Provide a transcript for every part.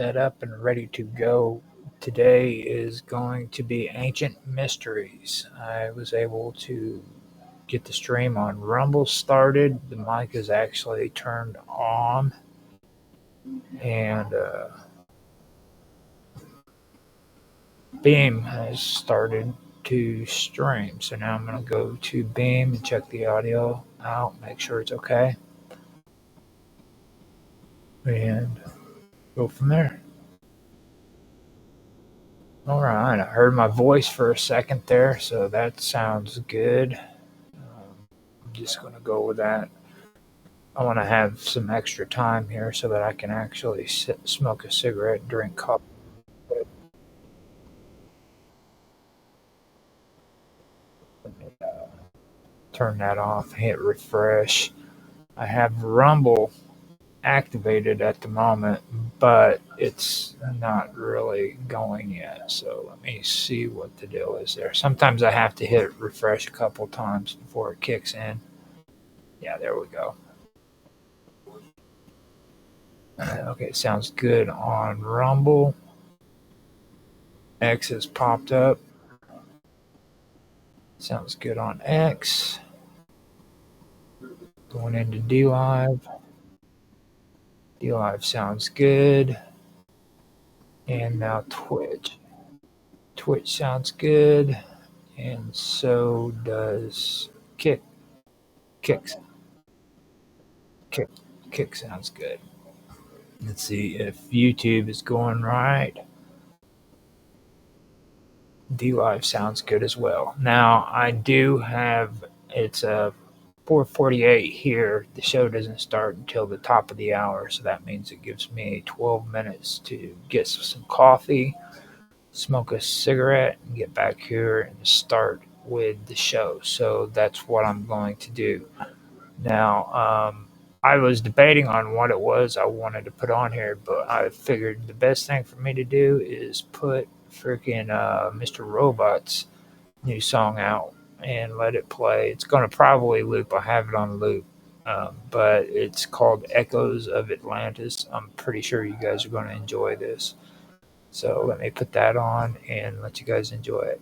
set up and ready to go. Today is going to be Ancient Mysteries. I was able to get the stream on Rumble started. The mic is actually turned on, and Beam has started to stream. So now I'm going to go to Beam and check the audio out, make sure it's okay, and go from there. All right, I heard my voice for a second there, so that sounds good. I'm just going to go with that. I want to have some extra time here so that I can actually smoke a cigarette and drink coffee. Let me turn that off, hit refresh. I have Rumble activated at the moment, but it's not really going yet. So let me see what the deal is there. Sometimes I have to hit refresh a couple times before it kicks in. Yeah, there we go. Okay, sounds good on Rumble. X has popped up. Sounds good on X. Going into DLive. DLive sounds good. And now Twitch. Twitch sounds good. And so does Kick. Kick sounds good. Let's see if YouTube is going right. DLive sounds good as well. Now I do have, it's a 4:48 here. The show doesn't start until the top of the hour, so that means it gives me 12 minutes to get some coffee, smoke a cigarette, and get back here and start with the show. So that's what I'm going to do. Now, I was debating on what it was I wanted to put on here, but I figured the best thing for me to do is put freaking Mr. Robot's new song out and let it play. It's going to probably loop. I have it on loop, but it's called Echoes of Atlantis. I'm pretty sure you guys are going to enjoy this. So let me put that on and let you guys enjoy it.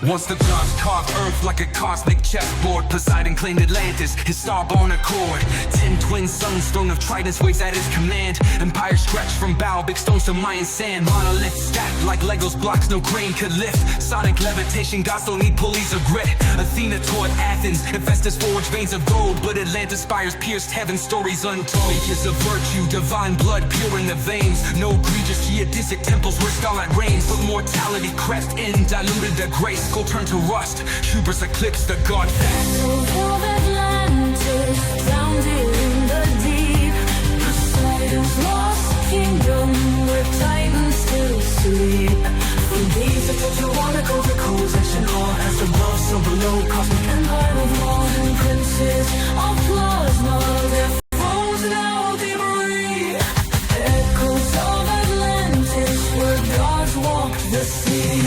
Once the gods carved earth like a cosmic chessboard, Poseidon claimed Atlantis, his star-born accord. 10 twin suns, throne of tridents waves at his command. Empire stretched from Baobab stones to Mayan sand. Monolith stacked like Legos blocks no crane could lift. Sonic levitation, gods don't need pulleys or grit. Athena taught Athens, Hephaestus forged veins of gold, but Atlantis spires pierced heaven, stories untold. Ages of virtue, divine blood pure in the veins. No egregious geodesic temples where starlight reigns, but mortality crept in, diluted the grace. Gold turned to rust, hubris eclipsed the god fast. Of Atlantis, drowned in the deep. Poseidon's lost kingdom, where titans still sleep. From these Tetragonical to codes and all, as above, so below, cosmic empire of laws and princes of plasma. Their thrones now debris. Echoes of Atlantis, where gods walked the sea.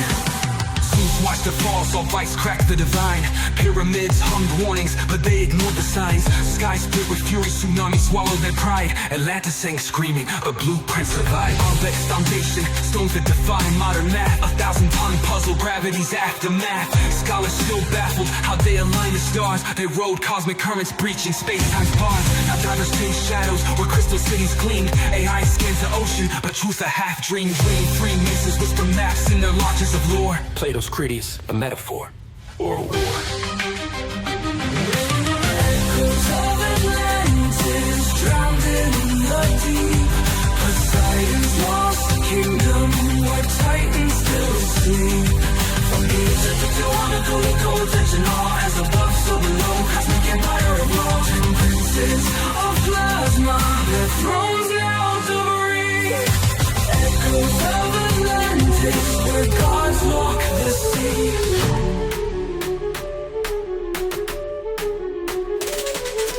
Watched the fall, saw vice crack the divine. Pyramids hummed warnings, but they ignored the signs. Sky split with fury, tsunami swallowed their pride. Atlantis sang screaming, but blueprints survived. Baalbek's foundation, stones that define modern math. 1,000-ton puzzle, gravity's aftermath. Scholars still baffled how they align the stars. They rode cosmic currents, breaching space-time's bars. Now divers change shadows, where crystal cities gleamed. AI scans the ocean, but truth a half-dream. Dream Freemasons whisper maps in their lodges of lore. Plato's Critias, a metaphor or a war. Echoes of Atlantis, drowned in the deep. Poseidon's lost kingdom, where titans still sleep. From Egypt to Teotihuacan, the codes and all, as above, so below, cosmic empire of laws and princes of plasma. Their thrones now debris. Echoes of Atlantis, where gods walk the sea.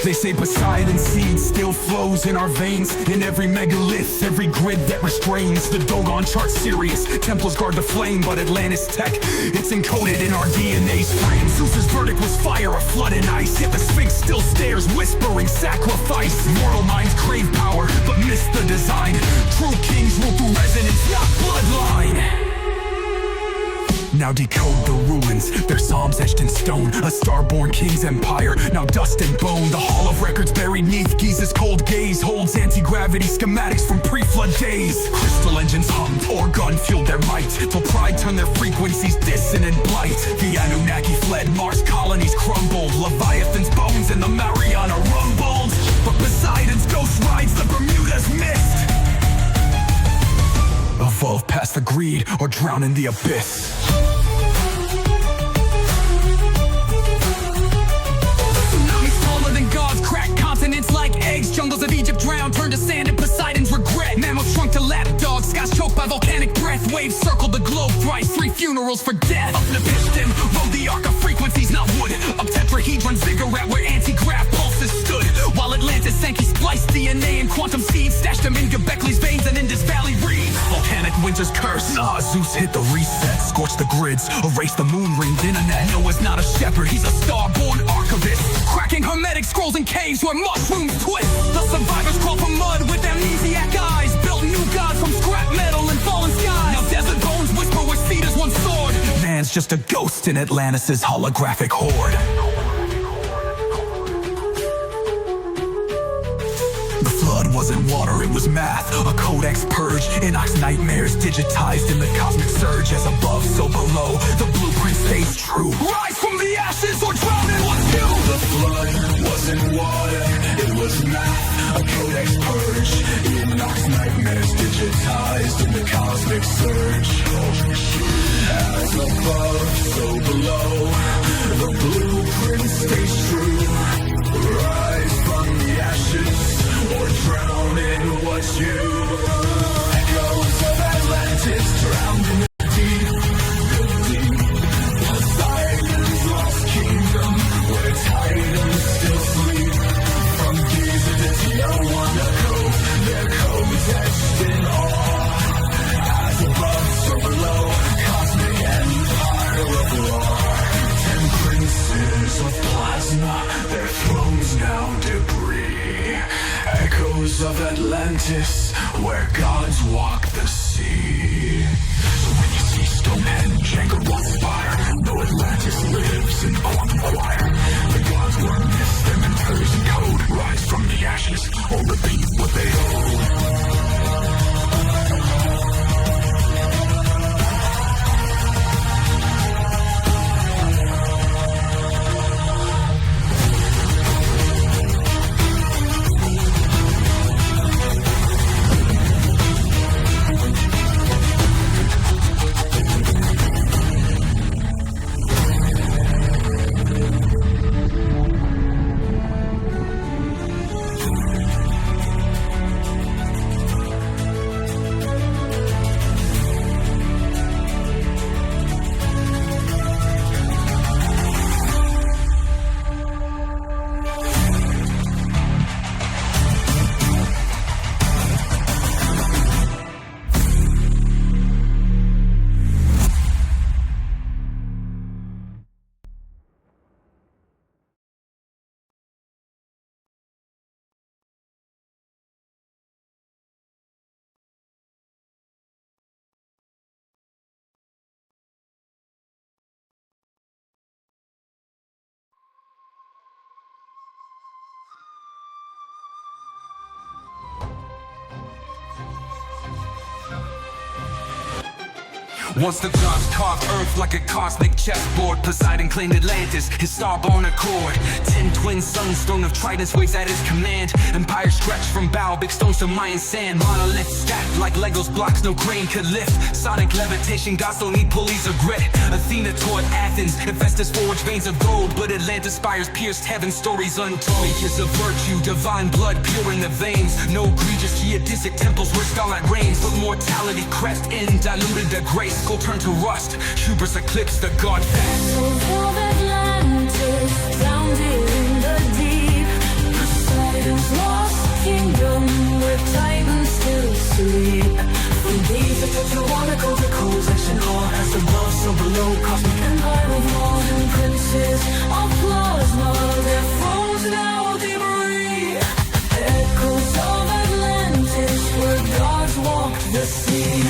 They say Poseidon's seed still flows in our veins. In every megalith, every grid that restrains. The Dogon chart Sirius, Templars guard the flame. But Atlantis tech, it's encoded in our DNA's frame. Zeus's verdict was fire, a flood and ice. Yet the Sphinx still stares, whispering sacrifice. Mortal minds crave power, but miss the design. True kings rule through resonance, not bloodline. Now decode the ruins, their psalms etched in stone. A star-born king's empire, now dust and bone. The hall of records buried neath Giza's cold gaze holds anti-gravity schematics from pre-flood days. Crystal engines hummed, organ fueled their might, till pride turned their frequencies dissonant blight. The Anunnaki fled, Mars colonies crumbled. Leviathan's bones in the Mariana rumbled. But Poseidon's ghost rides the Bermuda's mist. Evolve past the greed or drown in the abyss. Tsunamis taller than gods crack continents like eggs. Jungles of Egypt drowned, turned to sand in Poseidon's regret. Mammals shrunk to lapdogs, skies choked by volcanic breath. Waves circled the globe thrice, 3 funerals for death. Up Nephiston, rode the arc of frequencies, not wood. Up tetrahedron ziggurat where anti-grav pulses stood. While Atlantis sank, he spliced DNA and quantum seeds. Stashed them in Göbekley's veins and Indus Valley reeds. Volcanic winter's curse, Zeus hit the reset. Scorched the grids, erased the moon-ringed internet. Noah's not a shepherd, he's a star-born archivist. Cracking hermetic scrolls in caves where mushrooms twist. The survivors crawl from mud with amnesiac eyes. Built new gods from scrap metal and fallen skies. Now desert bones whisper where cedars once soared. Man's just a ghost in Atlantis' holographic horde. Wasn't water, it was math. A codex purge, Enoch's nightmares digitized in the cosmic surge. As above, so below, the blueprint stays true. Rise from the ashes or drown in what's new. The flood wasn't water, it was math. A codex purge, Enoch's nightmares digitized in the cosmic surge. As above, so below, the blueprint stays true. Rise from the ashes or drown in what's you. Echoes of Atlantis drowned in the deep. Poseidon's lost kingdom, where titans still sleep. From Giza to Tijuana, their codes etched in awe. As above, so below, cosmic empire of war. 10 princes of plasma, their thrones now debris. Echoes of Atlantis, where gods walk the sea. So when you see Stonehenge anchored on fire, know Atlantis lives in the quantum choir. The gods were missed, their mentors in code. Rise from the ashes, or repeat what they owe. Once the gods carved earth like a cosmic chessboard, Poseidon claimed Atlantis, his star-born accord. 10 twin suns, throne of tridents waves at his command. Empire stretched from bow, big stones to Mayan sand. Monolith stacked like Legos blocks no crane could lift. Sonic levitation, gods don't need pulleys or grit. Athena taught Athens, Hephaestus forged veins of gold. But Atlantis spires pierced heaven, stories untold. Ages of virtue, divine blood pure in the veins. No egregious geodesic temples where starlight reigns. But mortality crept in, diluted the grace. Go turn to rust, hubris eclipsed the god face. Souls of Atlantis, drowned in the deep. where titans still sleep. From these Tetragonical to cold section R, as above so below, cosmic empire of modern princes of plasma, their thrones now debris. Echoes of Atlantis where gods walked the sea.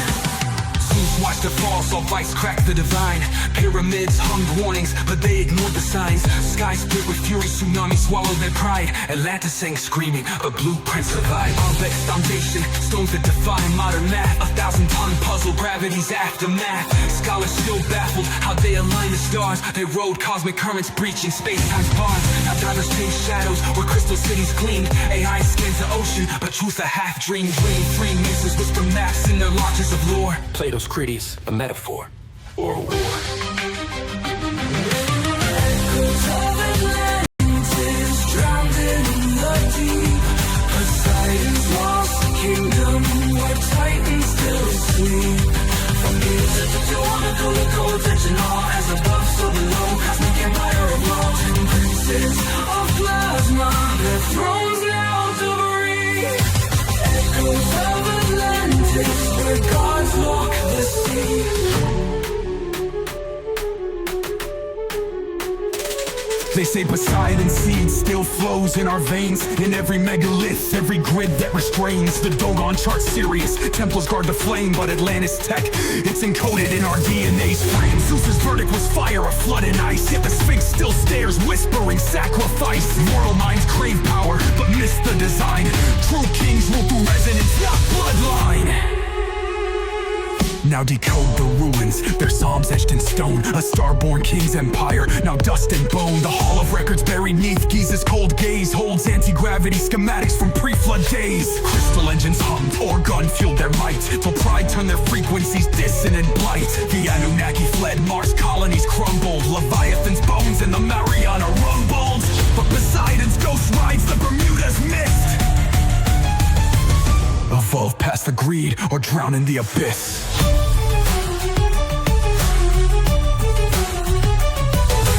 Watch the fall, saw vice crack the divine. Pyramids hummed warnings, but they ignored the signs. Skies split with fury, tsunami swallowed their pride. Atlantis sang screaming, but blueprints survive. Complex foundation, stones that defy modern math. 1,000-ton puzzle, gravity's aftermath. Scholars still baffled how they align the stars. They rode cosmic currents, breaching space-time's bonds. Now divers chase shadows where crystal cities gleamed. AI scans the ocean, but truth a half-dream. Dream Freemasons whisper maps in their lodges of lore. Plato's Critias, a metaphor or a war. Echoes of Atlantis drowned in the deep. Poseidon's lost kingdom where titans still sleep. From music to Tetragonical to cold section R, as above so below, cosmic empire of laws and princes of plasma, their thrones now debris. Echoes of Atlantis where gods walk the sea. They say Poseidon's seed still flows in our veins. In every megalith, every grid that restrains. The Dogon chart Sirius, Templars guard the flame. But Atlantis tech, it's encoded in our DNA's frame. Zeus's verdict was fire, a flood in ice. Yet the Sphinx still stares, whispering sacrifice. Mortal minds crave power, but miss the design. True kings rule through resonance, not bloodline. Now decode the ruins, their psalms etched in stone. A star-born king's empire, now dust and bone. The hall of records buried neath Giza's cold gaze holds anti-gravity schematics from pre-flood days. Crystal engines hummed, organ fueled their might, till pride turned their frequencies dissonant blight. The Anunnaki fled, Mars colonies crumbled. Leviathan's bones in the Mariana rumbled. But Poseidon's ghost rides the Bermuda's mist. Evolve past the greed or drown in the abyss.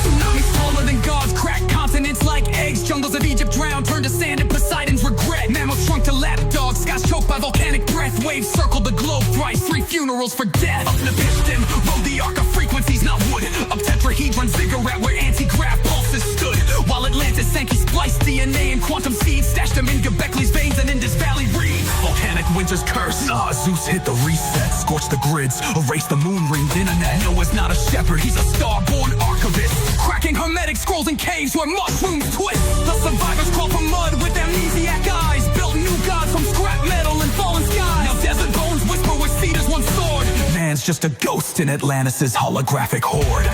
Tsunamis taller than gods, crack continents like eggs. Jungles of Egypt drowned, turned to sand in Poseidon's regret. Mammals shrunk to lapdogs, skies choked by volcanic breath. Waves circled the globe thrice, 3 funerals for death. Up Nabistim, rode the arc of frequencies, not wood. Up Tetrahedron ziggurat where anti-grav pulses stood. While Atlantis sank, he spliced DNA and quantum seeds, stashed them in Göbekley's veins and Indus Valley reeds. Volcanic winter's curse, Zeus hit the reset, scorched the grids, erased the moon ringed internet. Noah's not a shepherd, he's a star-born archivist, cracking hermetic scrolls in caves where mushrooms twist. The survivors crawl from mud with amnesiac eyes, built new gods from scrap metal and fallen skies. Now desert bones whisper where cedars once soared. Man's just a ghost in Atlantis' holographic horde.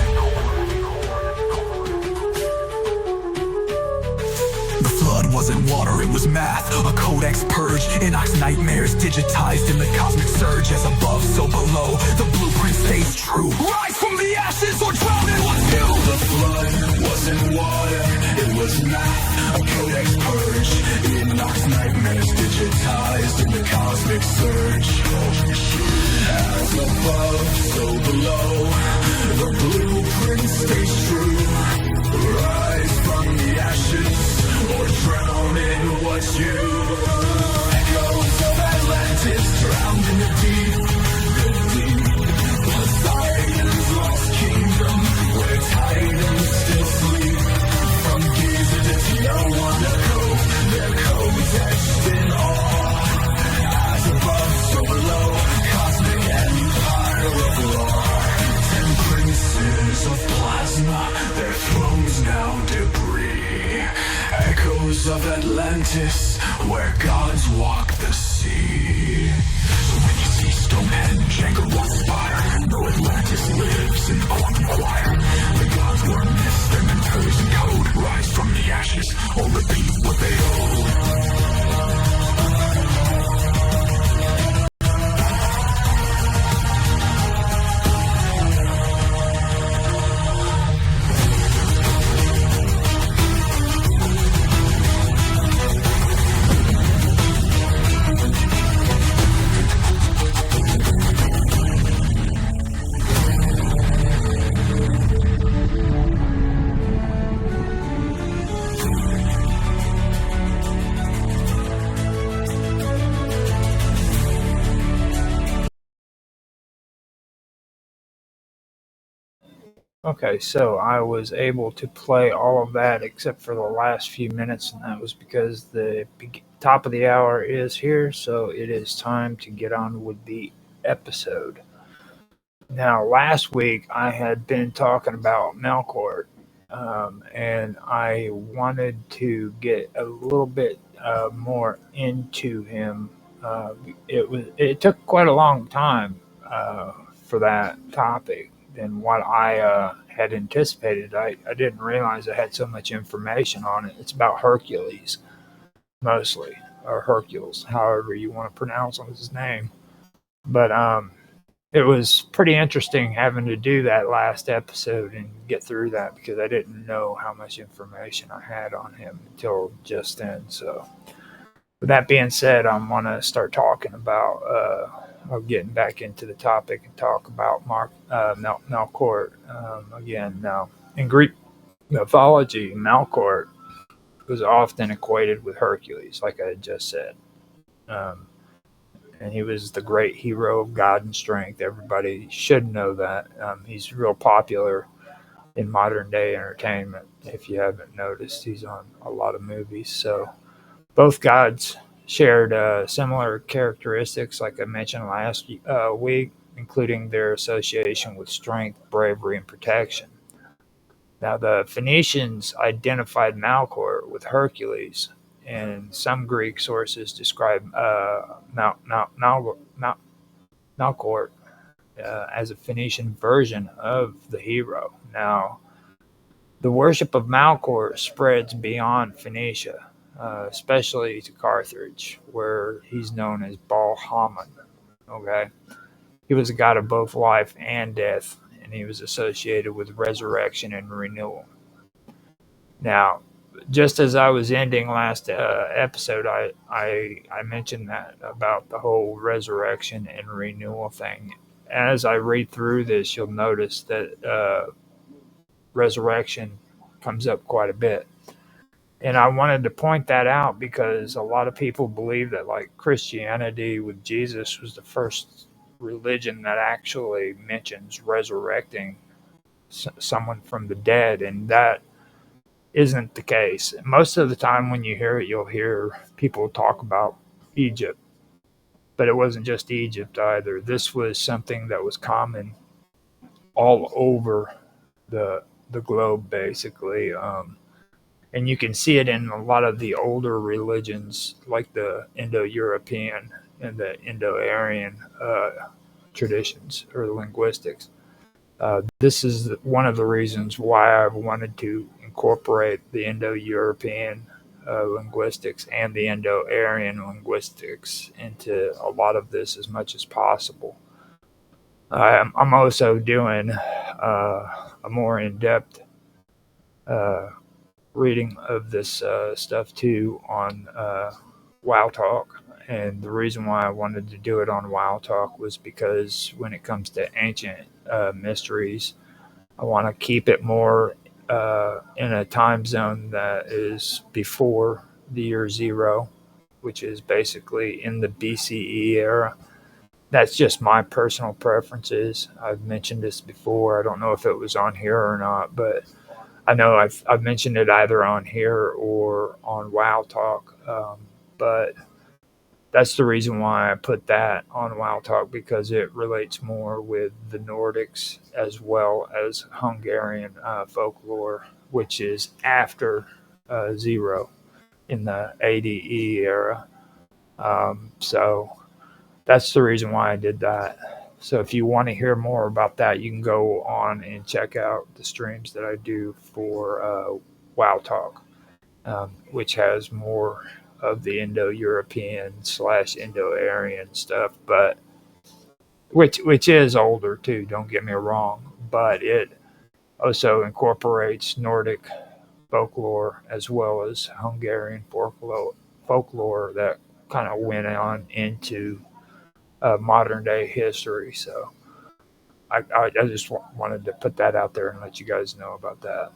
Wasn't water, it was math. A codex purge, Enoch's nightmares digitized in the cosmic surge. As above, so below, the blueprint stays true. Rise from the ashes or drown in what's new. The flood wasn't water, it was math. A codex purge, Enoch's nightmares digitized in the cosmic surge. As above, so below, the blueprint stays true. Rise from the ashes or drown in what's you. Echoes of Atlantis drowned in the deep, the deep. Poseidon's lost kingdom where titans still sleep. From Giza to Tijuana, their codes etched in awe. As above, so below, cosmic empire of law. 10 princes of plasma, their thrones now debris. Echoes of Atlantis, where gods walk the sea. So when you see Stonehenge, anchor one spire, know Atlantis lives in the quantum choir. The gods were missed, their mentors in code. Rise from the ashes, or repeat what they owe. Okay, so I was able to play all of that except for the last few minutes, and that was because the top of the hour is here, so it is time to get on with the episode. Now, last week I had been talking about Melkort, and I wanted to get a little bit more into him. It took quite a long time for that topic than what I had anticipated. I didn't realize I had so much information on it. It's about Hercules mostly, or Hercules, however you want to pronounce his name. But it was pretty interesting having to do that last episode and get through that because I didn't know how much information I had on him until just then. So, with that being said, I'm going to start talking about, getting back into the topic and talk about Melkort again. Now, in Greek mythology, Melkort was often equated with Hercules, like I had just said. Um, and he was the great hero of God and strength. Everybody should know that. He's real popular in modern day entertainment. If you haven't noticed, he's on a lot of movies. So both gods shared similar characteristics, like I mentioned last week, including their association with strength, bravery, and protection. Now, the Phoenicians identified Malchor with Hercules, and some Greek sources describe Malchor as a Phoenician version of the hero. Now, the worship of Malchor spreads beyond Phoenicia, especially to Carthage, where he's known as Baal Haman. Okay, he was a god of both life and death, and he was associated with resurrection and renewal. Now, just as I was ending last episode, I mentioned that about the whole resurrection and renewal thing. As I read through this, you'll notice that resurrection comes up quite a bit. And I wanted to point that out because a lot of people believe that, like, Christianity with Jesus was the first religion that actually mentions resurrecting someone from the dead, and that isn't the case. Most of the time, when you hear it, you'll hear people talk about Egypt, but it wasn't just Egypt either. This was something that was common all over the globe, basically. And you can see it in a lot of the older religions, like the Indo-European and the Indo-Aryan traditions or linguistics. This is one of the reasons why I've wanted to incorporate the Indo-European linguistics and the Indo-Aryan linguistics into a lot of this as much as possible. I'm also doing a more in-depth uh, reading of this stuff too on Wow Talk. And the reason why I wanted to do it on Wow Talk was because when it comes to ancient mysteries, I want to keep it more in a time zone that is before the year zero, which is basically in the BCE era. That's just my personal preferences. I've mentioned this before. I don't know if it was on here or not, but I know I've mentioned it either on here or on Wow Talk. But that's the reason why I put that on Wow Talk because it relates more with the Nordics as well as Hungarian folklore, which is after zero in the ADE era. So that's the reason why I did that. So if you want to hear more about that, you can go on and check out the streams that I do for Wow Talk, which has more of the Indo-European / Indo-Aryan stuff, but which is older too. Don't get me wrong, but it also incorporates Nordic folklore as well as Hungarian folklore that kind of went on into modern day history. So I just wanted to put that out there and let you guys know about that.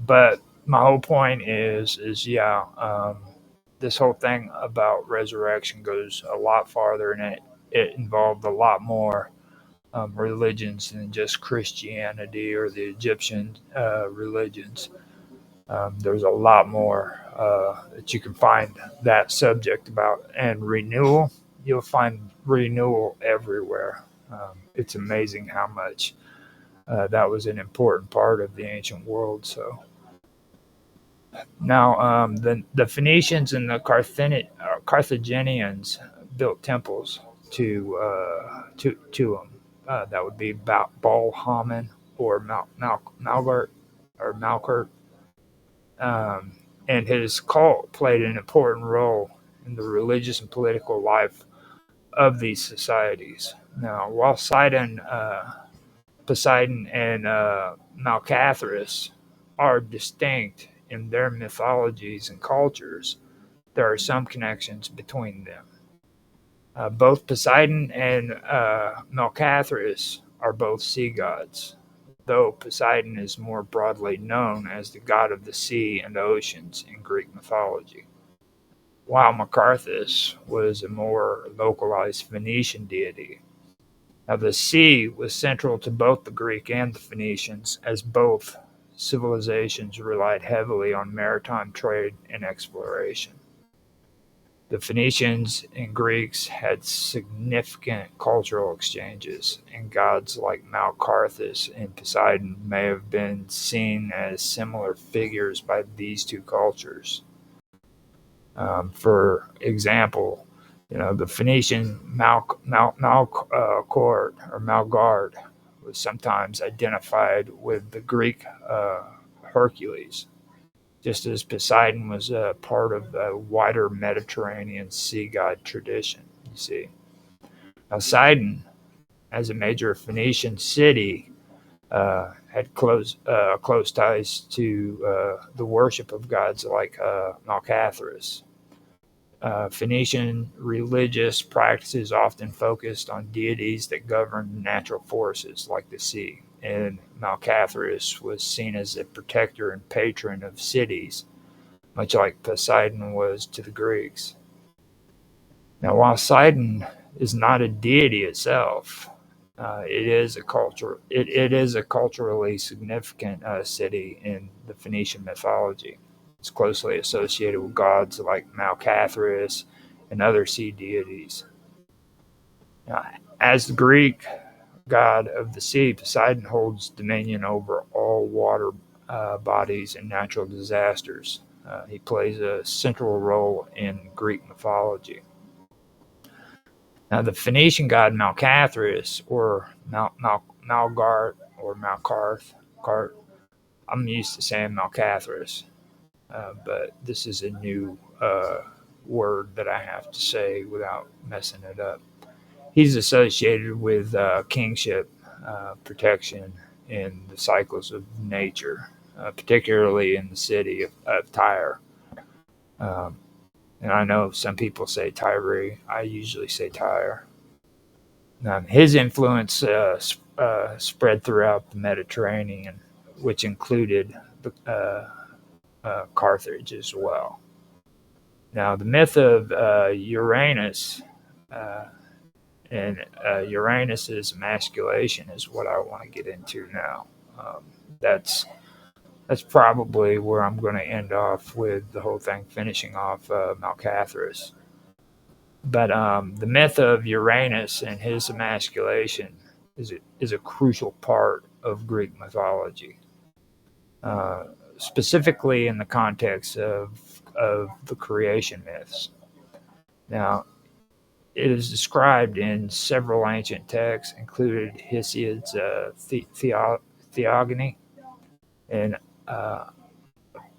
But my whole point is yeah, this whole thing about resurrection goes a lot farther, and it involved a lot more religions than just Christianity or the Egyptian religions. There's a lot more that you can find that subject about. And renewal, you'll find renewal everywhere. It's amazing how much that was an important part of the ancient world. So now the Phoenicians and the Carthaginians built temples to them. That would be Baal Haman or Malgart or Malkert. And his cult played an important role in the religious and political life of these societies. Now, while Poseidon and Malcathras are distinct in their mythologies and cultures, there are some connections between them. Both Poseidon and Malcathras are both sea gods, though Poseidon is more broadly known as the god of the sea and oceans in Greek mythology, while Macarthus was a more localized Phoenician deity. Now, the sea was central to both the Greek and the Phoenicians, as both civilizations relied heavily on maritime trade and exploration. The Phoenicians and Greeks had significant cultural exchanges, and gods like Malcarthus and Poseidon may have been seen as similar figures by these two cultures. For example, the Phoenician Malcourt or Malgard was sometimes identified with the Greek Hercules, just as Poseidon was a part of the wider Mediterranean sea god tradition. You see, now Sidon, as a major Phoenician city, had close ties to the worship of gods like Malcathras. Phoenician religious practices often focused on deities that governed natural forces like the sea, and Malcathras was seen as a protector and patron of cities, much like Poseidon was to the Greeks. Now, while Sidon is not a deity itself, it is a culture. It is a culturally significant city in the Phoenician mythology. It's closely associated with gods like Malcathras and other sea deities. Now, as the Greek god of the sea, Poseidon holds dominion over all water bodies and natural disasters. He plays a central role in Greek mythology. Now, the Phoenician god Malcathras, or Malgard, or Malkarth, I'm used to saying Malcathras, but this is a new word that I have to say without messing it up. He's associated with kingship, protection, and the cycles of nature, particularly in the city of Tyre. And I know some people say Tyre. I usually say Tyre. His influence spread throughout the Mediterranean, which included Carthage as well. Now, the myth of Uranus and Uranus's emasculation is what I want to get into now. That's probably where I'm going to end off with the whole thing, finishing off Malcathras. But the myth of Uranus and his emasculation is a crucial part of Greek mythology, specifically in the context of the creation myths. Now, it is described in several ancient texts, including Hesiod's Theogony and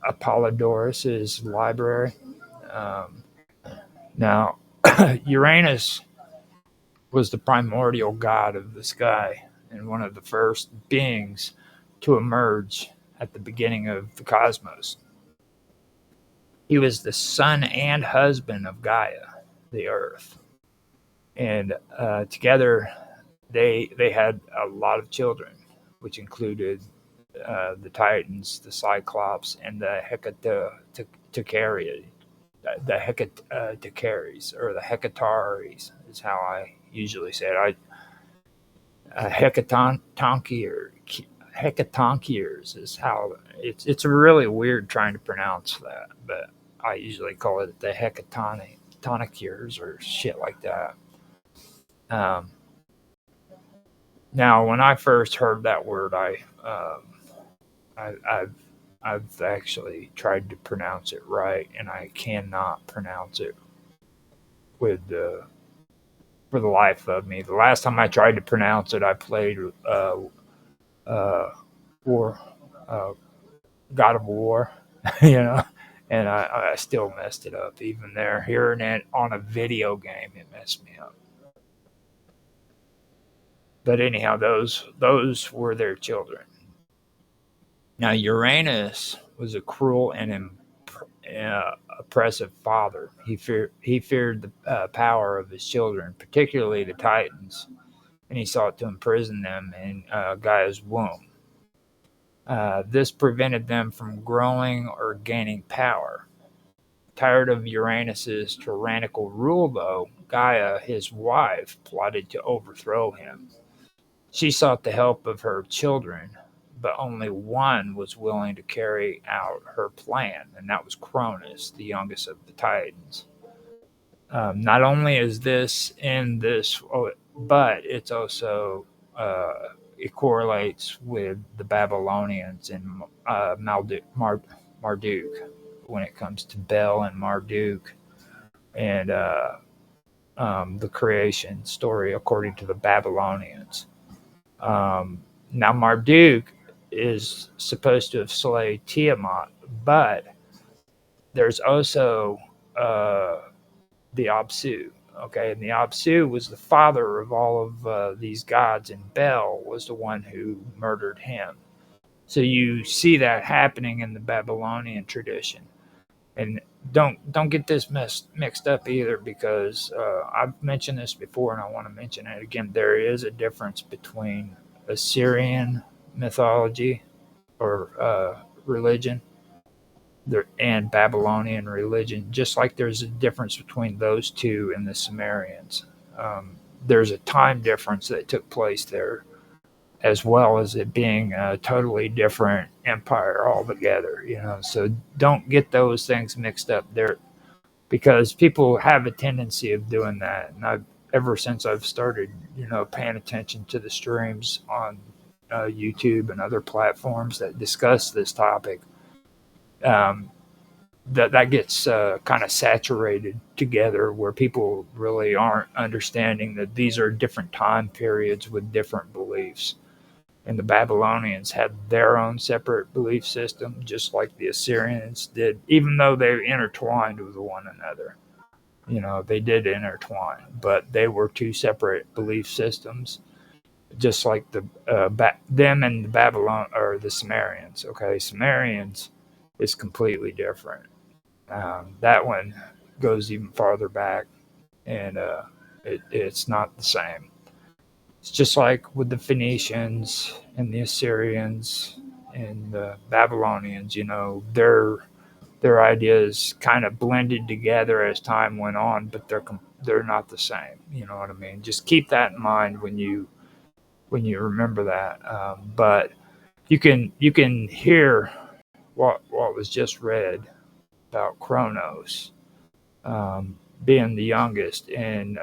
Apollodorus's library. Now, Uranus was the primordial god of the sky and one of the first beings to emerge at the beginning of the cosmos. He was the son and husband of Gaia, the earth. And together they had a lot of children, which included the Titans, the Cyclops, and the Hecatocaries. The Hecatocaries, or the Hecatares, is how I usually say it. hecatoncheires is how it's really weird trying to pronounce that, but I usually call it the hecatoncheires or shit like that. Um, Now, when I first heard that word, I I've actually tried to pronounce it right, and I cannot pronounce it with for the life of me. The last time I tried to pronounce it, I played uh, War, uh, God of War, you know, and I still messed it up. Even there, hearing it on a video game, it messed me up. But anyhow, those were their children. Now, Uranus was a cruel and oppressive father. He feared the power of his children, particularly the Titans, and he sought to imprison them in Gaia's womb. This prevented them from growing or gaining power. Tired of Uranus's tyrannical rule, though, Gaia, his wife, plotted to overthrow him. She sought the help of her children, but only one was willing to carry out her plan, and that was Cronus, the youngest of the Titans. Not only is this in this, but it's also it correlates with the Babylonians and Marduk when it comes to Bel and Marduk and the creation story according to the Babylonians. Now, Marduk is supposed to have slayed Tiamat, but there's also the Apsu. Okay, and the Apsu was the father of all of these gods, and Bel was the one who murdered him. So you see that happening in the Babylonian tradition, and don't get this mixed up either, because I've mentioned this before, and I want to mention it again. There is a difference between Assyrian mythology or religion and Babylonian religion, just like there's a difference between those two and the Sumerians. There's a time difference that took place there, as well as it being a totally different empire altogether. So don't get those things mixed up there, because people have a tendency of doing that, and ever since I've started, paying attention to the streams on YouTube and other platforms that discuss this topic, um, that gets kind of saturated together, where people really aren't understanding that these are different time periods with different beliefs. And the Babylonians had their own separate belief system, just like the Assyrians did, even though they intertwined with one another. They did intertwine, but they were two separate belief systems, just like them and the Babylon or the Sumerians. Okay, Sumerians is completely different. That one goes even farther back, and it's not the same. It's just like with the Phoenicians and the Assyrians and the Babylonians. Their ideas kind of blended together as time went on, but they're not the same. You know what I mean? Just keep that in mind when you remember that. But you can hear what was just read about Kronos being the youngest and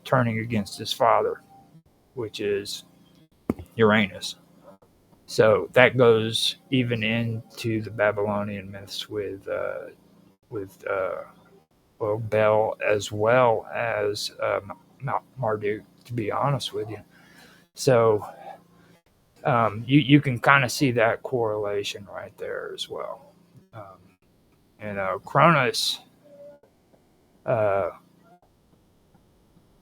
turning against his father, which is Uranus. So that goes even into the Babylonian myths with Bel, as well as Marduk. To be honest with you, so you can kind of see that correlation right there as well. And Cronus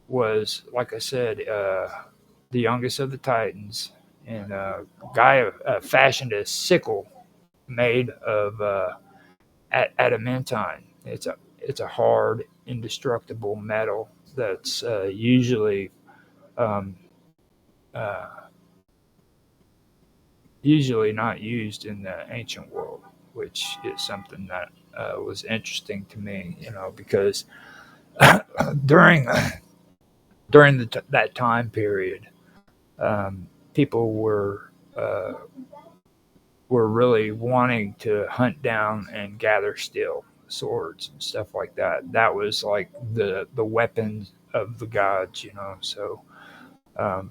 was, like I said, the youngest of the Titans, and Gaia fashioned a sickle made of adamantine. It's a hard, indestructible metal that's um, uh, usually not used in the ancient world, which is something that was interesting to me, because during during that time period, people were really wanting to hunt down and gather steel swords and stuff like that. That was like the weapons of the gods, you know. So um,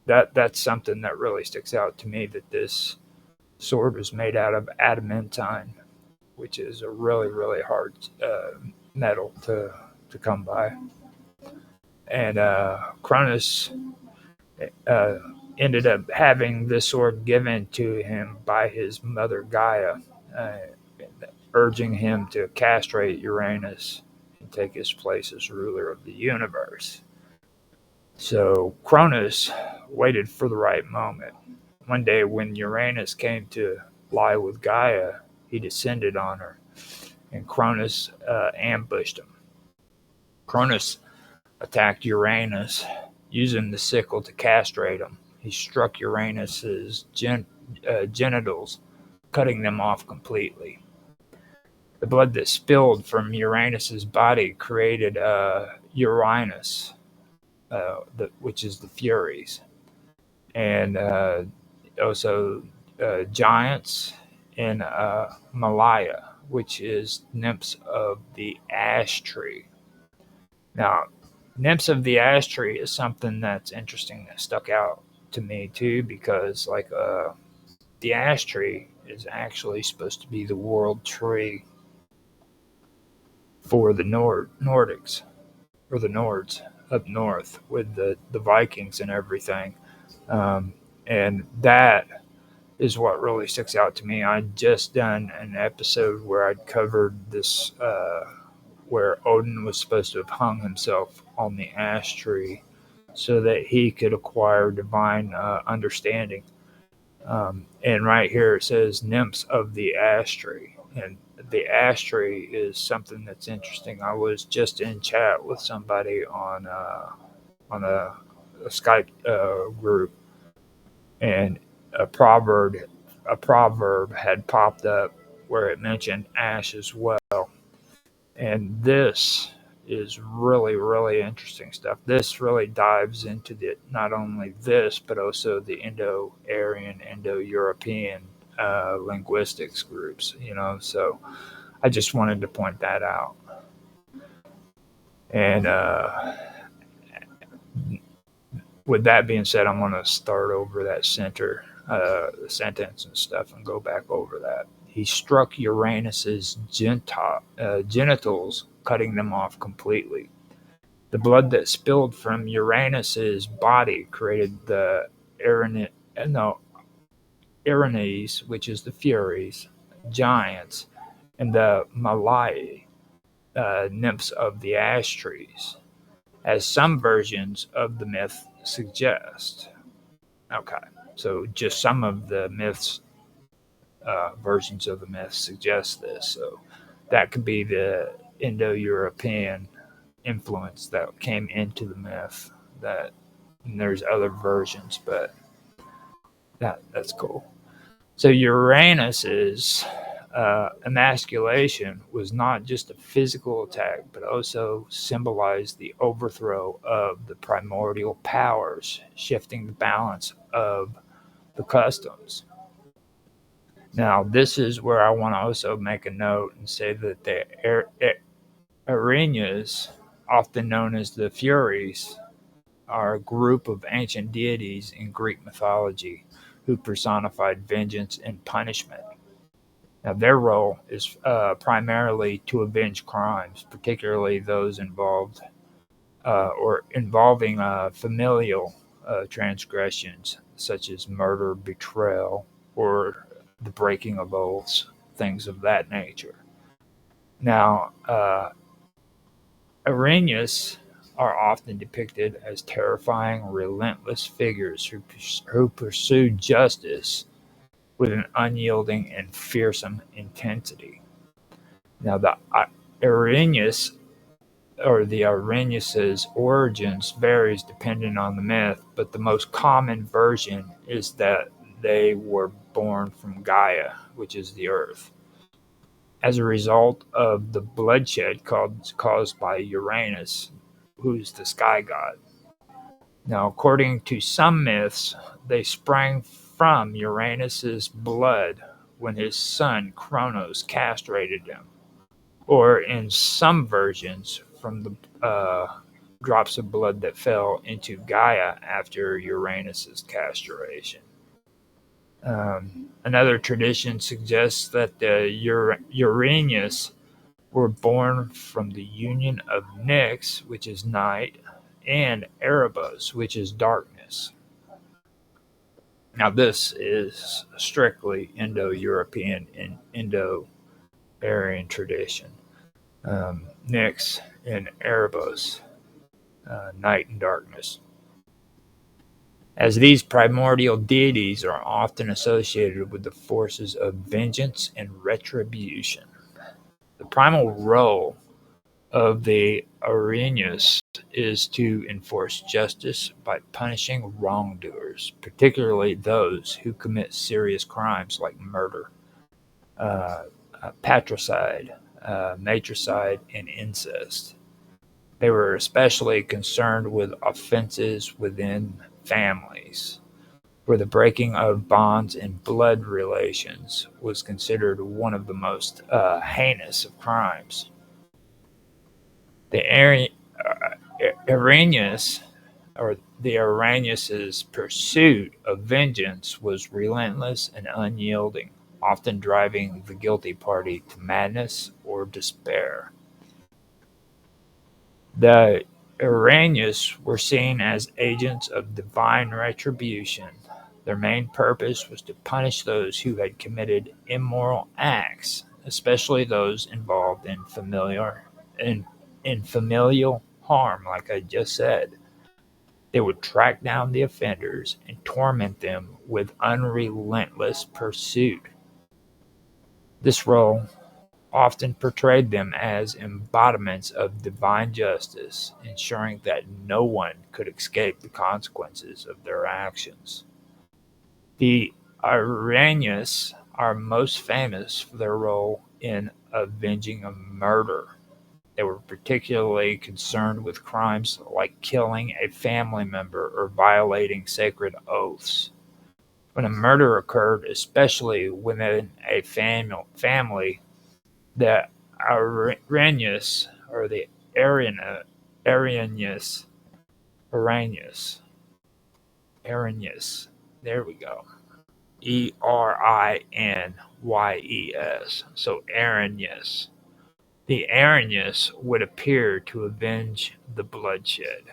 that's something that really sticks out to me. That this sword was made out of adamantine, which is a really hard metal to come by. And Cronus uh, ended up having this sword given to him by his mother Gaia, uh, urging him to castrate Uranus and take his place as ruler of the universe. So Cronus waited for the right moment. One day, when Uranus came to lie with Gaia, he descended on her, and Cronus ambushed him. Cronus attacked Uranus using the sickle to castrate him. He struck Uranus's genitals, cutting them off completely. The blood that spilled from Uranus's body created Uranus, which is the Furies, and also giants in Malaya, which is nymphs of the ash tree. Now, nymphs of the ash tree is something that's interesting that stuck out to me too, because like the ash tree is actually supposed to be the world tree for the Nordics, or the Nords up north with the Vikings and everything. Um, and that is what really sticks out to me. I'd just done an episode where I'd covered this, where Odin was supposed to have hung himself on the ash tree so that he could acquire divine understanding. And right here it says nymphs of the ash tree. And the ash tree is something that's interesting. I was just in chat with somebody on a Skype group, and a proverb had popped up where it mentioned ash as well. And this is really interesting stuff. This really dives into the not only this but also the Indo-Aryan, Indo-European linguistics groups. You know, so I just wanted to point that out. And with that being said, I'm going to start over that sentence and stuff and go back over that. He struck Uranus's genitals, cutting them off completely. The blood that spilled from Uranus's body created the Erinyes, which is the Furies, giants, and the Malai, nymphs of the ash trees, as some versions of the myth suggest. Okay, so just some of the myths, versions of the myth suggest this. So that could be the Indo-European influence that came into the myth. That, and there's other versions, but that's cool. So Uranus's emasculation was not just a physical attack, but also symbolized the overthrow of the primordial powers, shifting the balance of the customs. Now, this is where I want to also make a note and say that the Erinyes, often known as the Furies, are a group of ancient deities in Greek mythology who personified vengeance and punishment. Now, their role is primarily to avenge crimes, particularly those involving familial transgressions, such as murder, betrayal, or the breaking of oaths, things of that nature. Now, Erinyes are often depicted as terrifying, relentless figures who pursue justice with an unyielding and fearsome intensity. Now, the Erinyes, or the Erinyes' origins, varies depending on the myth, but the most common version is that they were born from Gaia, which is the earth, as a result of the bloodshed caused by Uranus, who's the sky god. Now, according to some myths, they sprang from Uranus's blood when his son Kronos castrated him, or in some versions, from the drops of blood that fell into Gaia after Uranus's castration. Another tradition suggests that the Uranus were born from the union of Nyx, which is night, and Erebus, which is darkness. Now, this is strictly Indo-European and Indo-Aryan tradition. Nyx and Erebus, night and darkness, as these primordial deities are often associated with the forces of vengeance and retribution. The primal role of the Uranus is to enforce justice by punishing wrongdoers, particularly those who commit serious crimes like murder, patricide, matricide, and incest. They were especially concerned with offenses within families, where the breaking of bonds and blood relations was considered one of the most heinous of crimes. The Arrhenius, or the Arrhenius's pursuit of vengeance was relentless and unyielding, often driving the guilty party to madness or despair. The Arrhenius were seen as agents of divine retribution. Their main purpose was to punish those who had committed immoral acts, especially those involved in familial harm, like I just said. They would track down the offenders and torment them with unrelentless pursuit. This role often portrayed them as embodiments of divine justice, ensuring that no one could escape the consequences of their actions. The Arrhenius are most famous for their role in avenging a murder. They were particularly concerned with crimes like killing a family member or violating sacred oaths. When a murder occurred, especially within a family, the Arrhenius, or the Arrhenius, Arrhenius, Arrhenius, there we go. Erinyes. So Arrhenius. The Arrhenius would appear to avenge the bloodshed.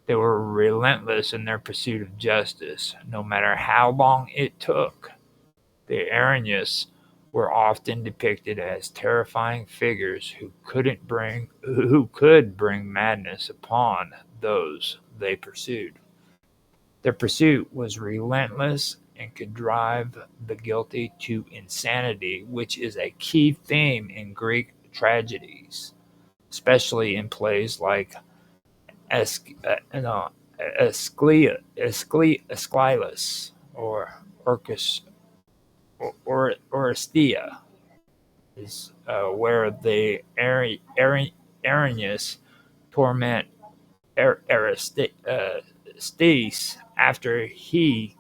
They were relentless in their pursuit of justice, no matter how long it took. The Arrhenius were often depicted as terrifying figures who could bring madness upon those they pursued. Their pursuit was relentless and could drive the guilty to insanity, which is a key theme in Greek tragedies, especially in plays like Aeschylus or Orestia, is where the Arrhenius torment Arestes after he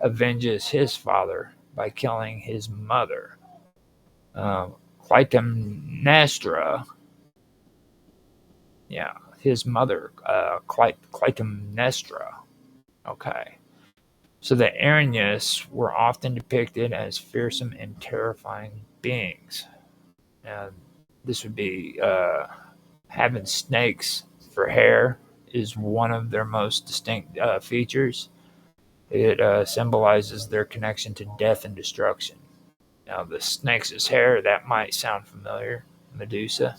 avenges his father by killing his mother. Clytemnestra, yeah, his mother, Clytemnestra. Okay. So the Arrhenius were often depicted as fearsome and terrifying beings. Now, this would be having snakes for hair is one of their most distinct features. It symbolizes their connection to death and destruction. Now, the snake's hair, that might sound familiar. Medusa.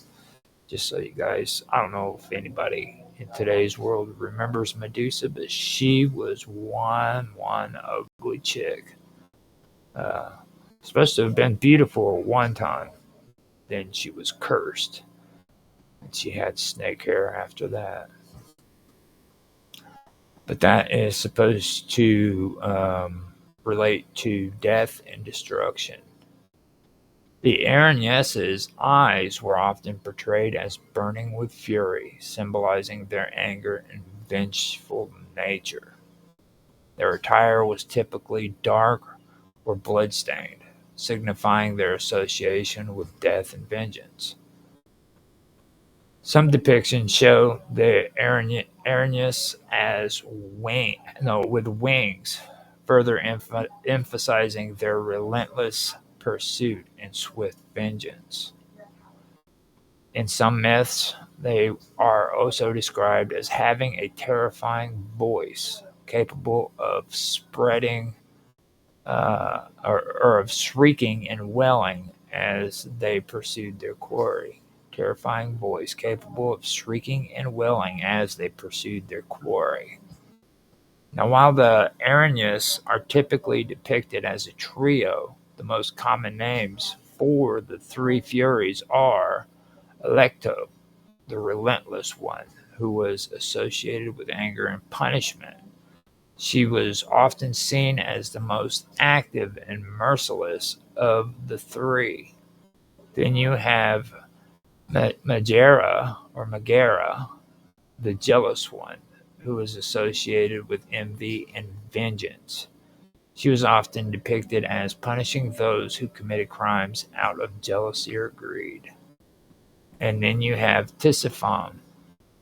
Just so you guys, I don't know if anybody in today's world remembers Medusa, but she was one ugly chick. Supposed to have been beautiful at one time. Then she was cursed. And she had snake hair after that. But that is supposed to relate to death and destruction. The Arañes's eyes were often portrayed as burning with fury, symbolizing their anger and vengeful nature. Their attire was typically dark or blood-stained, signifying their association with death and vengeance. Some depictions show the Arañas as with wings, further emphasizing their relentless pursuit and swift vengeance. In some myths, they are also described as having a terrifying voice capable of or of shrieking and wailing as they pursued their quarry. Terrifying voice capable of shrieking and wailing as they pursued their quarry. Now, while the Arañas are typically depicted as a trio, the most common names for the three Furies are Electo, the relentless one, who was associated with anger and punishment. She was often seen as the most active and merciless of the three. Then you have Megara, the jealous one, who was associated with envy and vengeance. She was often depicted as punishing those who committed crimes out of jealousy or greed. And then you have Tisiphone,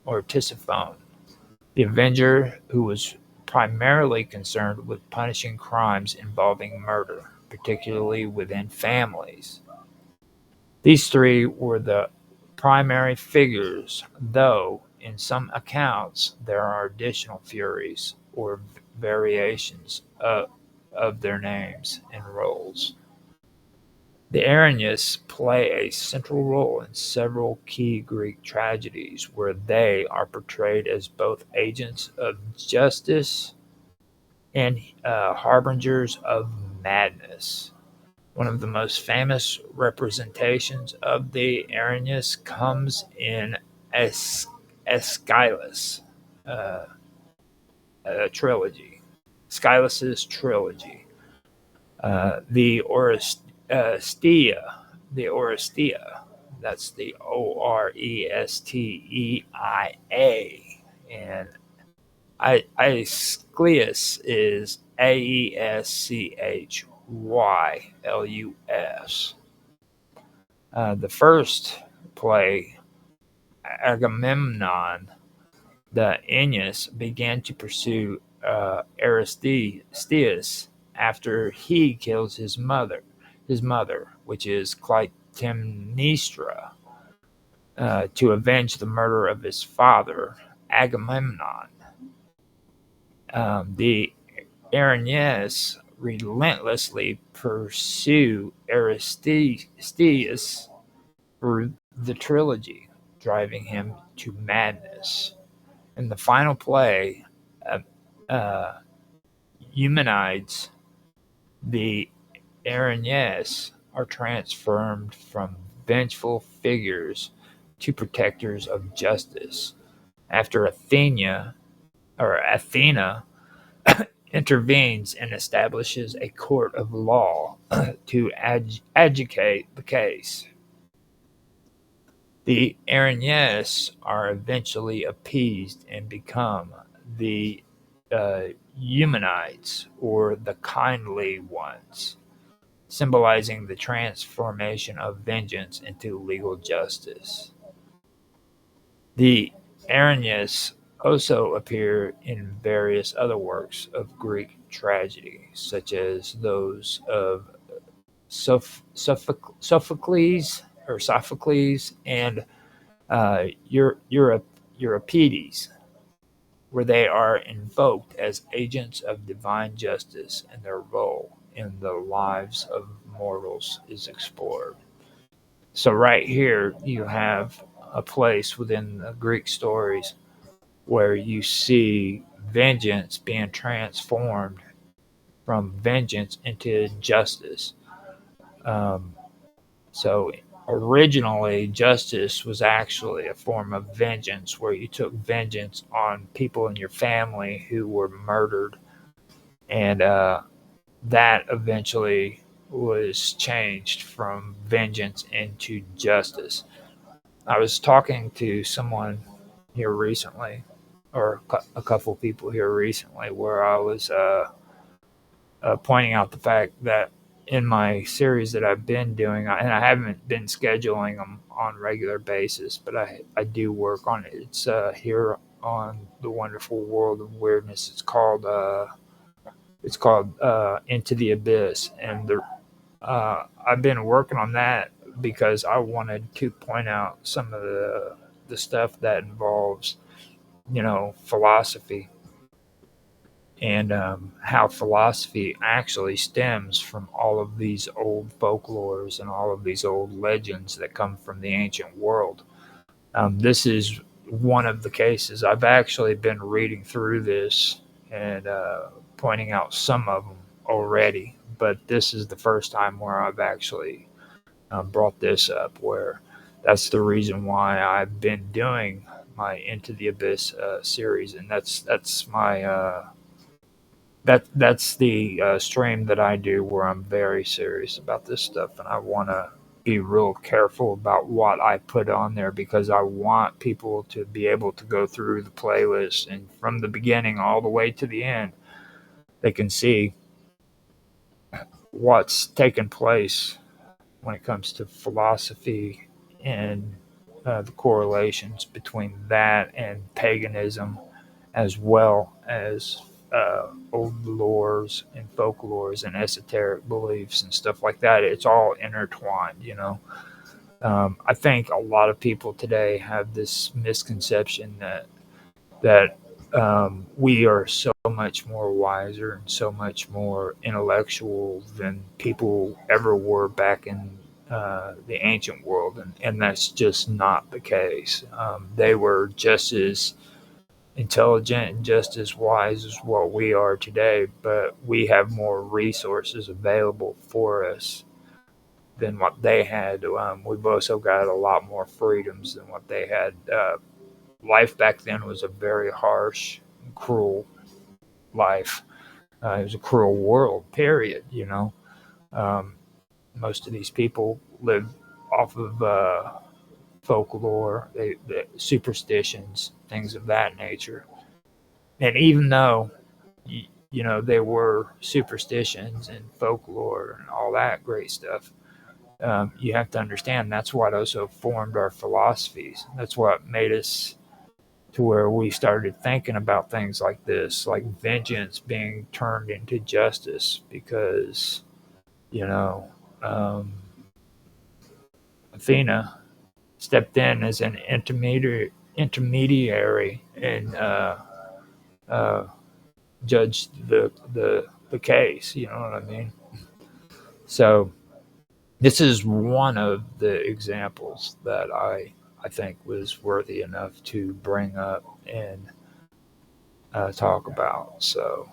the Avenger, who was primarily concerned with punishing crimes involving murder, particularly within families. These three were the primary figures, though in some accounts there are additional Furies or variations of their names and roles. The Arañas play a central role in several key Greek tragedies where they are portrayed as both agents of justice and harbingers of madness. One of the most famous representations of the Arañas comes in Aeschylus' trilogy. Aeschylus' trilogy. The Oresteia, that's the Oresteia, and Aeschylus is Aeschylus. The first play, Agamemnon, the Aeneas, began to pursue Aristeus after he kills his mother, which is Clytemnestra, to avenge the murder of his father, Agamemnon. The Arañas relentlessly pursue Aristeus through the trilogy, driving him to madness. In the final play, Eumenides, the Arañas are transformed from vengeful figures to protectors of justice after Athena intervenes and establishes a court of law to adjudicate the case. The Arañas are eventually appeased and become the Eumenides, or the kindly ones, symbolizing the transformation of vengeance into legal justice. The Arañas also appear in various other works of Greek tragedy, such as those of Sophocles and Euripides, where they are invoked as agents of divine justice and their role in the lives of mortals is explored. So right here you have a place within the Greek stories where you see vengeance being transformed from vengeance into justice. So originally, justice was actually a form of vengeance where you took vengeance on people in your family who were murdered, and that eventually was changed from vengeance into justice. I was talking to someone here recently, or a couple people here recently, where I was pointing out the fact that in my series that I've been doing, and I haven't been scheduling them on a regular basis, but I do work on it. It's here on the Wonderful World of Weirdness. It's called Into the Abyss, and I've been working on that because I wanted to point out some of the stuff that involves, philosophy, and how philosophy actually stems from all of these old folklores and all of these old legends that come from the ancient world. This is one of the cases. I've actually been reading through this and pointing out some of them already, but this is the first time where I've actually brought this up, where that's the reason why I've been doing my Into the Abyss series, and that's my that's the stream that I do where I'm very serious about this stuff, and I want to be real careful about what I put on there because I want people to be able to go through the playlist and from the beginning all the way to the end, they can see what's taken place when it comes to philosophy and the correlations between that and paganism, as well as old lores and folklores and esoteric beliefs and stuff like that. It's all intertwined. I think a lot of people today have this misconception that we are so much more wiser and so much more intellectual than people ever were back in the ancient world, and that's just not the case. They were just as intelligent and just as wise as what we are today, but we have more resources available for us than what they had. We've also got a lot more freedoms than what they had. Life back then was a very harsh, cruel life. It was a cruel world, period. Um, most of these people lived off of folklore, superstitions, things of that nature. And even though there were superstitions and folklore and all that great stuff, you have to understand that's what also formed our philosophies. That's what made us to where we started thinking about things like this, like vengeance being turned into justice, because you know um, Athena stepped in as an intermediary and uh, judged the case. You know what I mean? So this is one of the examples that I think was worthy enough to bring up and talk about. So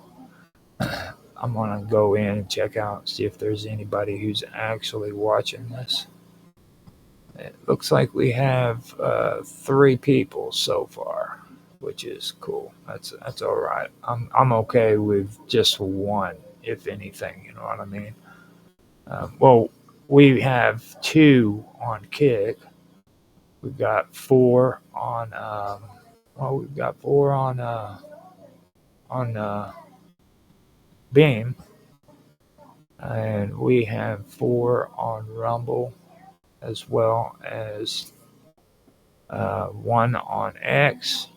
I'm gonna go in and check out, see if there's anybody who's actually watching this. It looks like we have 3 people so far, which is cool. That's all right. I'm okay with just one, if anything. You know what I mean? Well, we have 2 on Kick. We've got 4 on. We've got 4 on Beam, and we have 4 on Rumble, as well as 1 on X,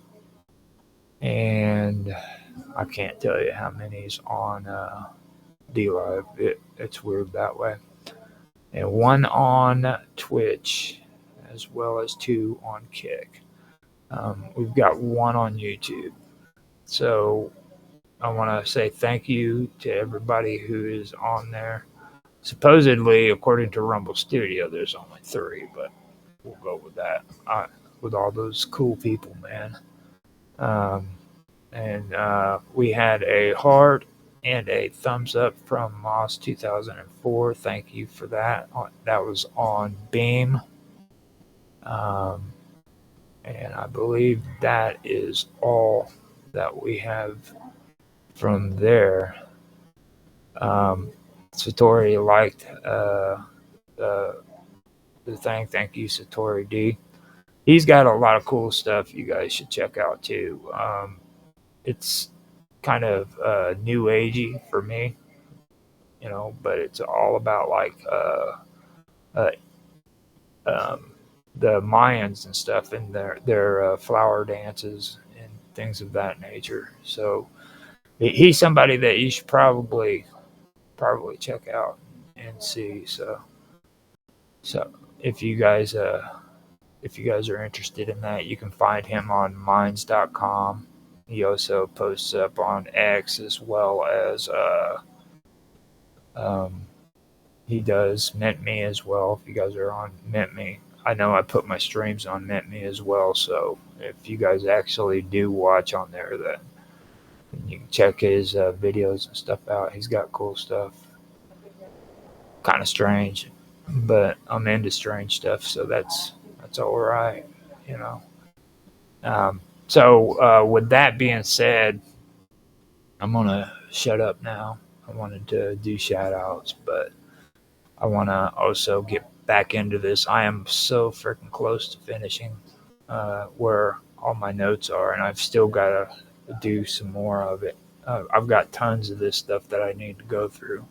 and I can't tell you how many's on D Live. It's weird that way. And 1 on Twitch, as well as 2 on Kick. We've got 1 on YouTube. So I want to say thank you to everybody who is on there. Supposedly, according to Rumble Studio, there's only 3, but we'll go with that. With all those cool people, man. And we had a heart and a thumbs up from Moss 2004. Thank you for that. That was on Beam. And I believe that is all that we have from there. Satori liked the the thing. Thank you, Satori D. He's got a lot of cool stuff you guys should check out too. It's kind of new agey for me, but it's all about like uh, um, the Mayans and stuff and their flower dances and things of that nature. So he's somebody that you should probably check out and see. So if you guys are interested in that, you can find him on minds.com. He also posts up on X as well as um, he does Mint Me as well. If you guys are on Mint Me, I know I put my streams on Mint Me as well. So if you guys actually do watch on there, then you can check his videos and stuff out. He's got cool stuff. Kind of strange, but I'm into strange stuff, so that's all right, you know. With that being said, I'm gonna shut up now. I wanted to do shout outs, but I want to also get back into this. I am so freaking close to finishing where all my notes are, and I've still got to do some more of it. I've got tons of this stuff that I need to go through.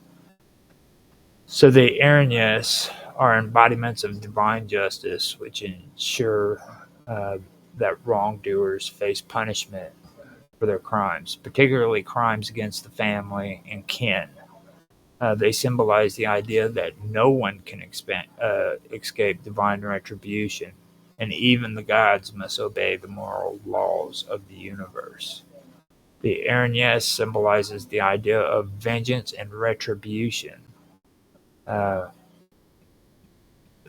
So the Aranyas are embodiments of divine justice, which ensure uh, that wrongdoers face punishment for their crimes, particularly crimes against the family and kin. They symbolize the idea that no one can escape divine retribution, and even the gods must obey the moral laws of the universe. The Aranyas symbolizes the idea of vengeance and retribution. Uh,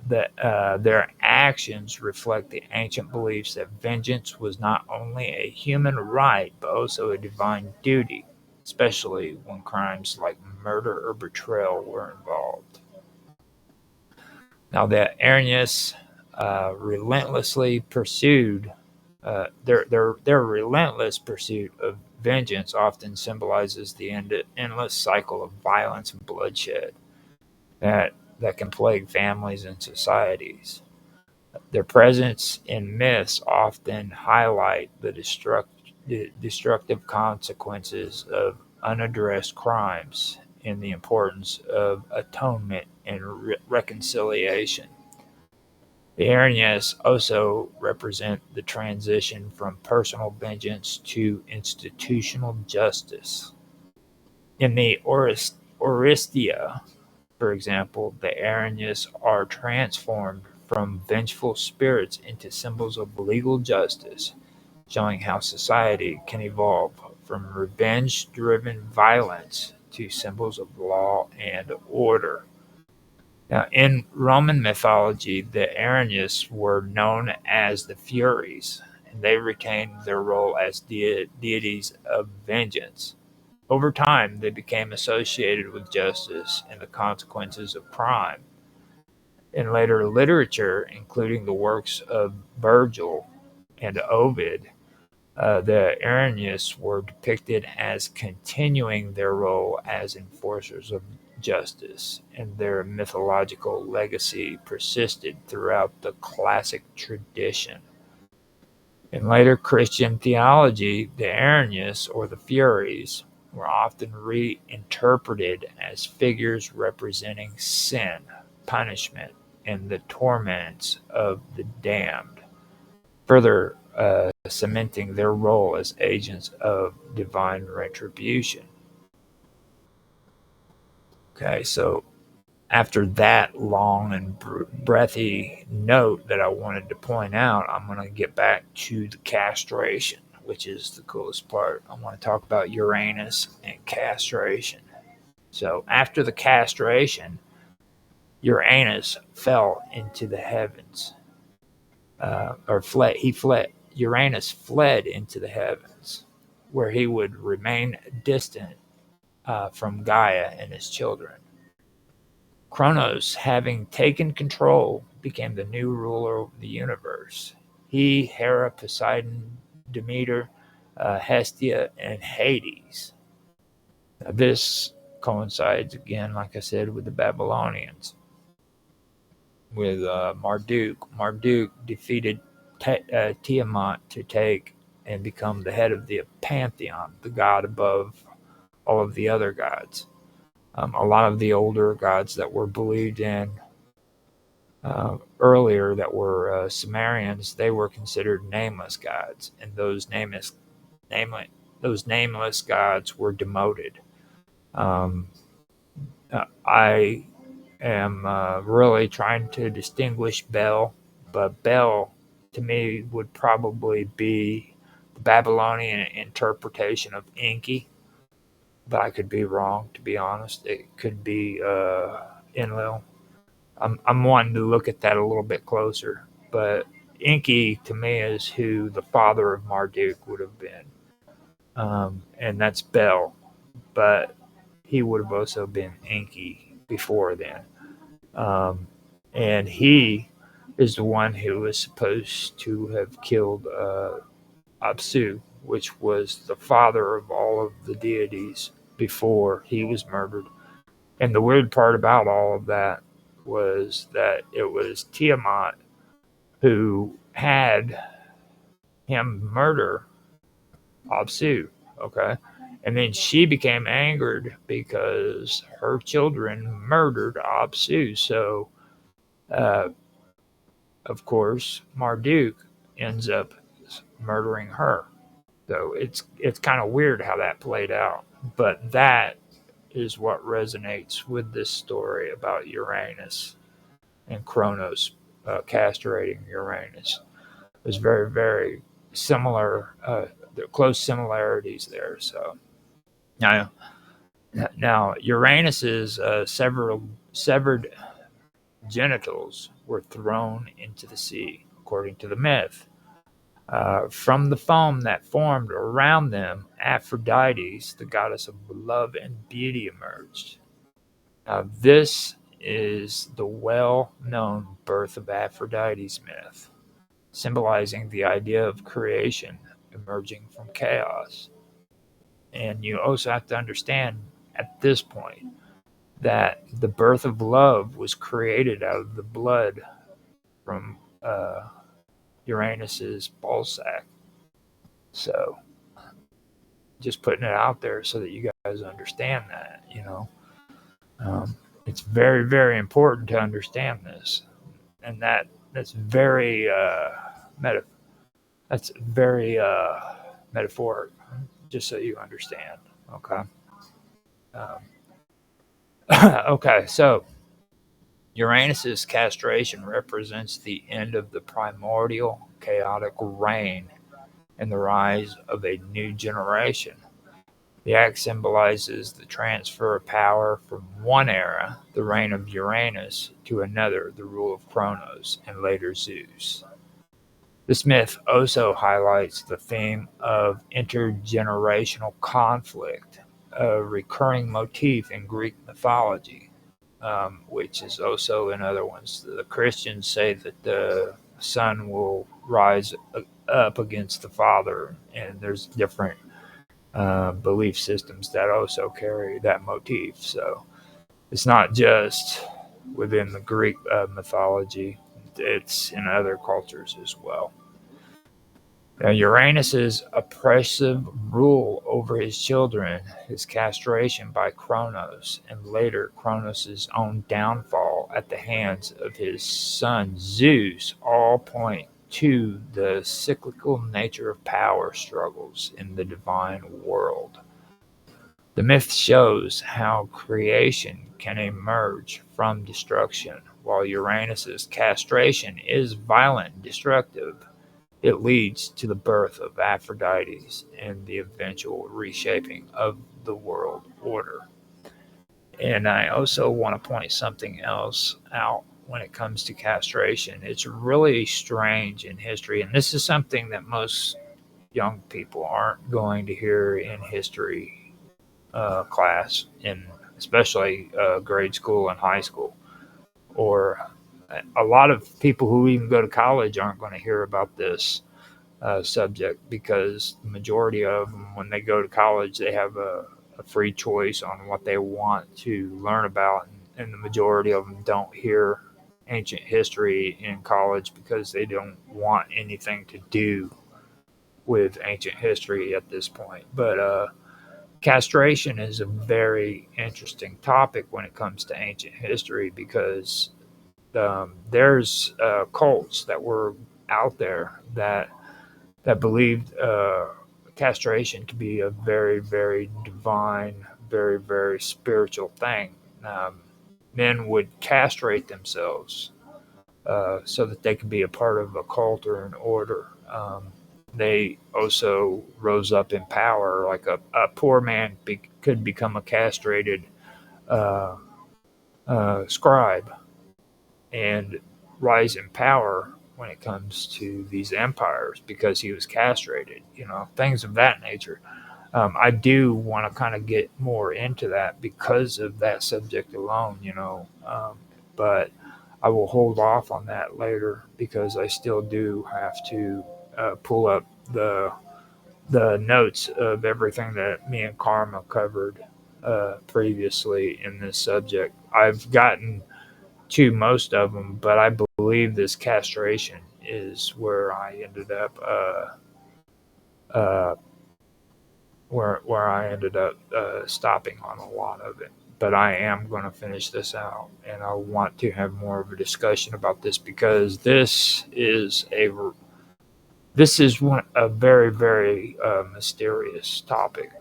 that their actions reflect the ancient beliefs that vengeance was not only a human right but also a divine duty, especially when crimes like murder or betrayal were involved. Now, the Aranyas relentlessly pursued their relentless pursuit of vengeance often symbolizes the endless cycle of violence and bloodshed that can plague families and societies. Their presence in myths often highlight the destructive consequences of unaddressed crimes and the importance of atonement and reconciliation. The Aranyas also represent the transition from personal vengeance to institutional justice. In the Oristia, for example, the Aranyas are transformed from vengeful spirits into symbols of legal justice, showing how society can evolve from revenge driven violence to symbols of law and order. Now, in Roman mythology, the Aranyas were known as the Furies, and they retained their role as deities of vengeance. Over time, they became associated with justice and the consequences of crime. In later literature, including the works of Virgil and Ovid, the Aranyas were depicted as continuing their role as enforcers of justice, and their mythological legacy persisted throughout the classic tradition. In later Christian theology, the Aranyas, or the Furies, were often reinterpreted as figures representing sin, punishment, and the torments of the damned, further cementing their role as agents of divine retribution. Okay, so after that long and breathy note that I wanted to point out, I'm going to get back to the castration, which is the coolest part. I want to talk about Uranus and castration. So after the castration, Uranus fell into the heavens, or fled. He fled. Uranus fled into the heavens, where he would remain distant from Gaia and his children. Kronos, having taken control, became the new ruler of the universe. He, Hera, Poseidon, Demeter, Hestia, and Hades. This coincides again, like I said, with the Babylonians, with Marduk. Marduk defeated Tiamat to take and become the head of the pantheon, the god above all of the other gods. A lot of the older gods that were believed in earlier, that were Sumerians, they were considered nameless gods, and those nameless gods were demoted. Um, I am really trying to distinguish Bel, but Bel to me would probably be the Babylonian interpretation of Enki, but I could be wrong, to be honest. It could be Enlil. I'm wanting to look at that a little bit closer, but Enki to me is who the father of Marduk would have been, and that's Bel, but he would have also been Enki before then. Um, and he is the one who was supposed to have killed Apsu, which was the father of all of the deities before he was murdered. And the weird part about all of that was that it was Tiamat who had him murder Apsu. Okay. And then she became angered because her children murdered Apsu. So, uh, of course, Marduk ends up murdering her. So it's kind of weird how that played out. But that is what resonates with this story about Uranus and Kronos castrating Uranus. There's very, very similar, close similarities there. So now Uranus's severed genitals were thrown into the sea, according to the myth. From the foam that formed around them, Aphrodite, the goddess of love and beauty, emerged. Now, this is the well-known birth of Aphrodite's myth, symbolizing the idea of creation emerging from chaos. And you also have to understand at this point that the birth of love was created out of the blood from Uranus's ball sack. So, just putting it out there so that you guys understand that, it's very, very important to understand this, and that's very that's very metaphoric, just so you understand. Okay. Okay. So Uranus's castration represents the end of the primordial chaotic reign and the rise of a new generation. The act symbolizes the transfer of power from one era, the reign of Uranus, to another, the rule of Kronos, and later Zeus. This myth also highlights the theme of intergenerational conflict, a recurring motif in Greek mythology, which is also in other ones. The Christians say that the son will rise up against the father, and there's different belief systems that also carry that motif. So it's not just within the Greek mythology, it's in other cultures as well. Now, Uranus's oppressive rule over his children, his castration by Kronos, and later Kronos' own downfall at the hands of his son Zeus all point to the cyclical nature of power struggles in the divine world. The myth shows how creation can emerge from destruction. While Uranus's castration is violent and destructive, it leads to the birth of Aphrodite and the eventual reshaping of the world order. And I also want to point something else out when it comes to castration. It's really strange in history, and this is something that most young people aren't going to hear in history class, in especially grade school and high school, or a lot of people who even go to college aren't going to hear about this subject, because the majority of them, when they go to college, they have a a free choice on what they want to learn about, and the majority of them don't hear ancient history in college because they don't want anything to do with ancient history at this point. But castration is a very interesting topic when it comes to ancient history because there's cults that were out there that believed castration to be a very, very divine, very, very spiritual thing. Men would castrate themselves so that they could be a part of a cult or an order. They also rose up in power. Like a poor man could become a castrated uh, scribe and rise in power when it comes to these empires because he was castrated, things of that nature. I do want to kind of get more into that because of that subject alone, but I will hold off on that later because I still do have to pull up the notes of everything that me and Karma covered previously in this subject. I've gotten to most of them, but I believe this castration is where I ended up uh, where I ended up stopping on a lot of it. But I am going to finish this out, and I want to have more of a discussion about this because this is a very, very mysterious topic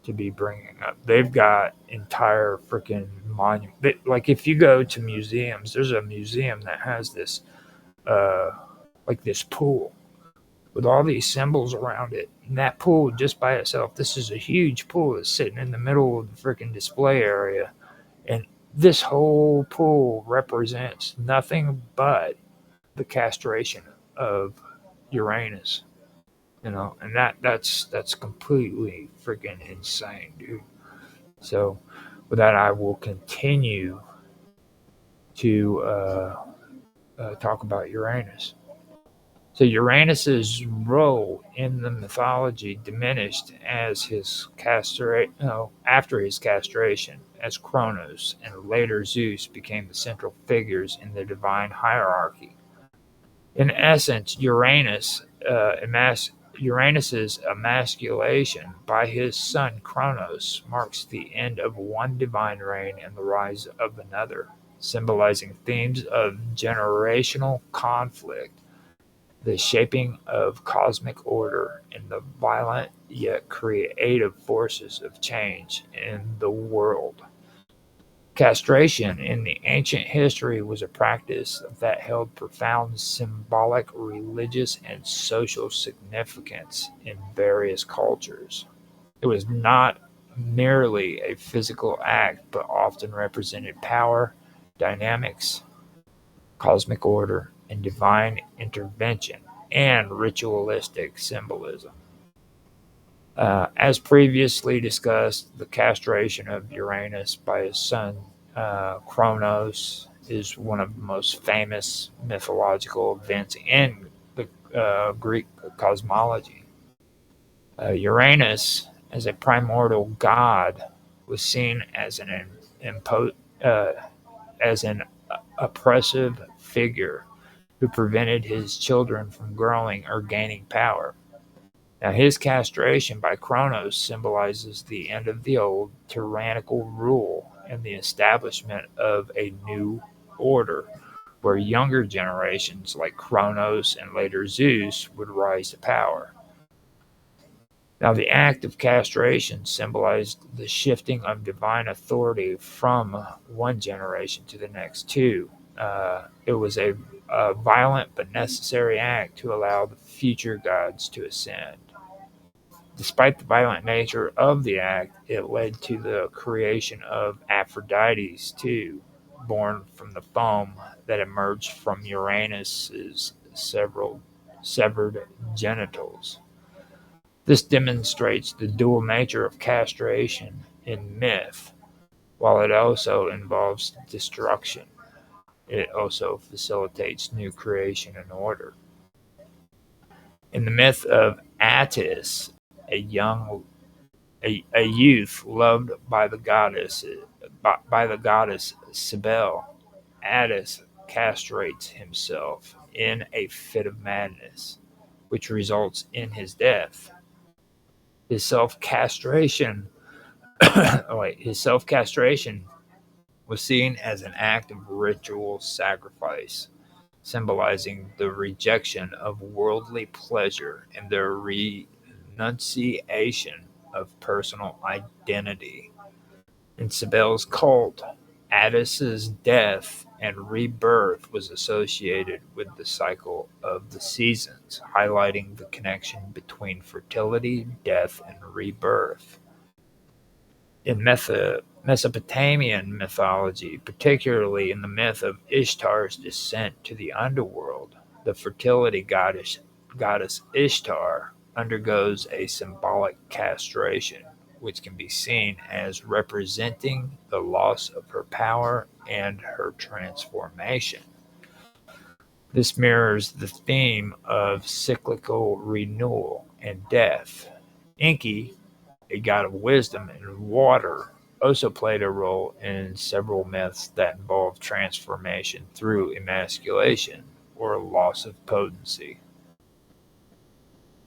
to be bringing up. They've got entire freaking monument. Like if you go to museums, there's a museum that has this uh, like this pool with all these symbols around it. And that pool just by itself, this is a huge pool that's sitting in the middle of the freaking display area. And this whole pool represents nothing but the castration of Uranus. And that's completely freaking insane, dude. So with that, I will continue to talk about Uranus. So Uranus's role in the mythology diminished as after his castration, as Kronos and later Zeus became the central figures in the divine hierarchy. In essence, Uranus's emasculation by his son Kronos marks the end of one divine reign and the rise of another, symbolizing themes of generational conflict, the shaping of cosmic order, and the violent yet creative forces of change in the world. Castration in the ancient history was a practice that held profound symbolic, religious, and social significance in various cultures. It was not merely a physical act, but often represented power, dynamics, cosmic order, and divine intervention, and ritualistic symbolism. As previously discussed, the castration of Uranus by his son Kronos is one of the most famous mythological events in the Greek cosmology. Uranus, as a primordial god, was seen as uh, as an oppressive figure who prevented his children from growing or gaining power. Now, his castration by Kronos symbolizes the end of the old tyrannical rule and the establishment of a new order where younger generations like Kronos and later Zeus would rise to power. Now, the act of castration symbolized the shifting of divine authority from one generation to the next, too. It was a violent but necessary act to allow the future gods to ascend. Despite the violent nature of the act, it led to the creation of Aphrodites, too, born from the foam that emerged from Uranus's several severed genitals. This demonstrates the dual nature of castration in myth. While it also involves destruction, it also facilitates new creation and order. In the myth of Attis, a young a youth loved by the goddess Cybele, Attis castrates himself in a fit of madness, which results in his death. His self-castration, his self-castration was seen as an act of ritual sacrifice, symbolizing the rejection of worldly pleasure and the renunciation of personal identity. In Cybele's cult, Attis's death and rebirth was associated with the cycle of the seasons, highlighting the connection between fertility, death, and rebirth. In Mesopotamian mythology, particularly in the myth of Ishtar's descent to the underworld, the fertility goddess Ishtar undergoes a symbolic castration, which can be seen as representing the loss of her power and her transformation. This mirrors the theme of cyclical renewal and death. Enki, a god of wisdom and water, also played a role in several myths that involve transformation through emasculation or loss of potency.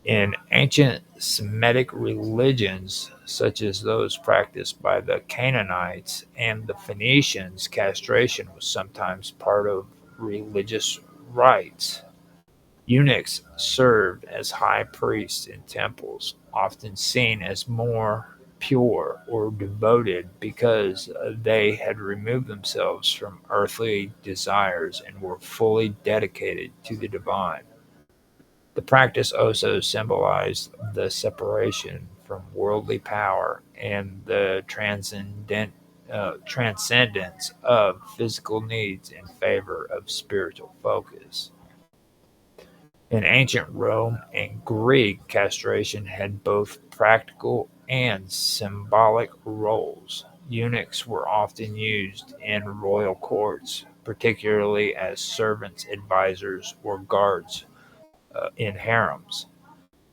In ancient Semitic religions, such as those practiced by the Canaanites and the Phoenicians, castration was sometimes part of religious rites. Eunuchs served as high priests in temples, often seen as more pure or devoted because they had removed themselves from earthly desires and were fully dedicated to the divine. The practice also symbolized the separation from worldly power and the transcendence of physical needs in favor of spiritual focus. In ancient Rome and Greek, castration had both practical and symbolic roles. Eunuchs were often used in royal courts, particularly as servants, advisors, or guards in harems,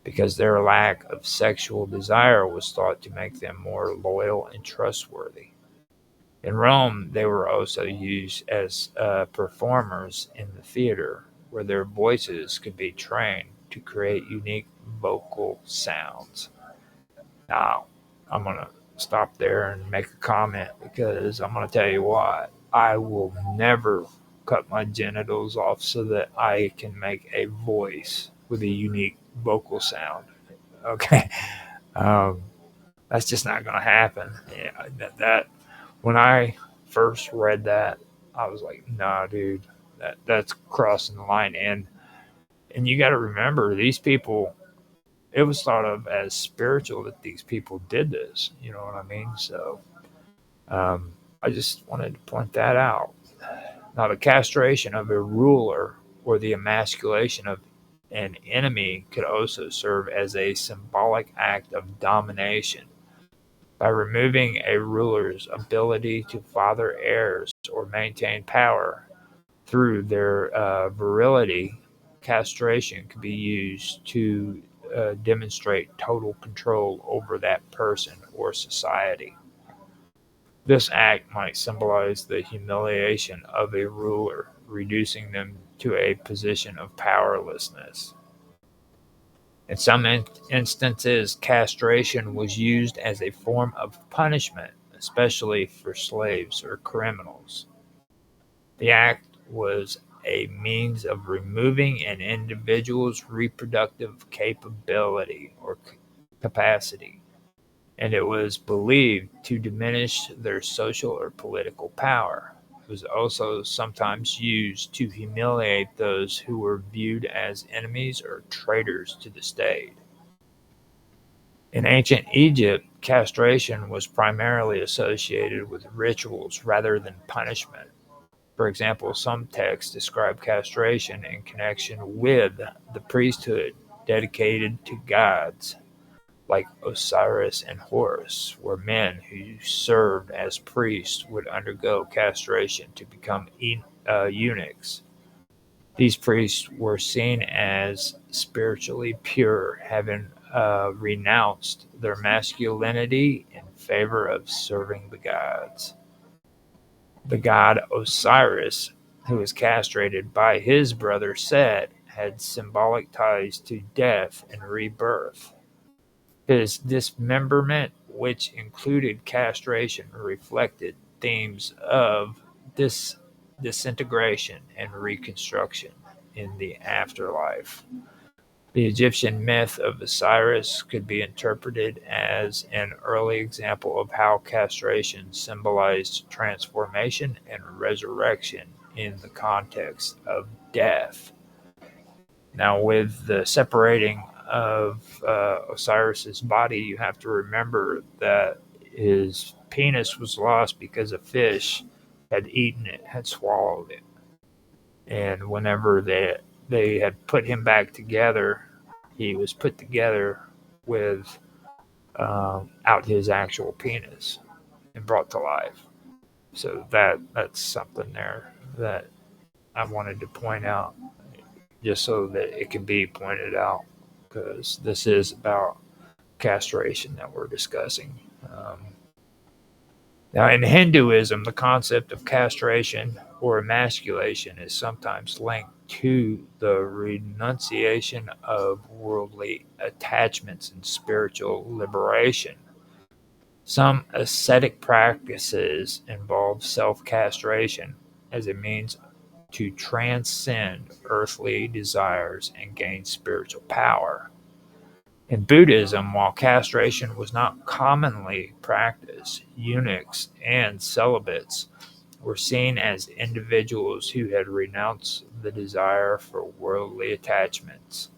because their lack of sexual desire was thought to make them more loyal and trustworthy. In Rome, they were also used as performers in the theater, where their voices could be trained to create unique vocal sounds. Now, I'm going to stop there and make a comment because I'm going to tell you what, I will never cut my genitals off so that I can make a voice with a unique vocal sound. Okay. Um, that's just not going to happen. Yeah, that when I first read that, I was like, nah, dude, that's crossing the line. And you got to remember, these people, it was thought of as spiritual that these people did this. You know what I mean? So I just wanted to point that out. Now, the castration of a ruler or the emasculation of an enemy could also serve as a symbolic act of domination. By removing a ruler's ability to father heirs or maintain power through their virility, castration can be used to demonstrate total control over that person or society. This act might symbolize the humiliation of a ruler, reducing them to a position of powerlessness. In some instances, castration was used as a form of punishment, especially for slaves or criminals. The act was a means of removing an individual's reproductive capability or capacity, and it was believed to diminish their social or political power. It was also sometimes used to humiliate those who were viewed as enemies or traitors to the state. In ancient Egypt, castration was primarily associated with rituals rather than punishment. For example, some texts describe castration in connection with the priesthood dedicated to gods like Osiris and Horus, where men who served as priests would undergo castration to become eunuchs. These priests were seen as spiritually pure, having renounced their masculinity in favor of serving the gods. The god Osiris, who was castrated by his brother Set, had symbolic ties to death and rebirth. His dismemberment, which included castration, reflected themes of disintegration and reconstruction in the afterlife. The Egyptian myth of Osiris could be interpreted as an early example of how castration symbolized transformation and resurrection in the context of death. Now, with the separating of Osiris's body, you have to remember that his penis was lost because a fish had eaten it, had swallowed it. And whenever they had put him back together, he was put together with out his actual penis and brought to life. So that's something there that I wanted to point out, just so that it can be pointed out, because this is about castration that we're discussing. Now, in Hinduism, the concept of castration or emasculation is sometimes linked to the renunciation of worldly attachments and spiritual liberation. Some ascetic practices involve self castration as a means to transcend earthly desires and gain spiritual power. In Buddhism, while castration was not commonly practiced, eunuchs and celibates were seen as individuals who had renounced the desire for worldly attachments,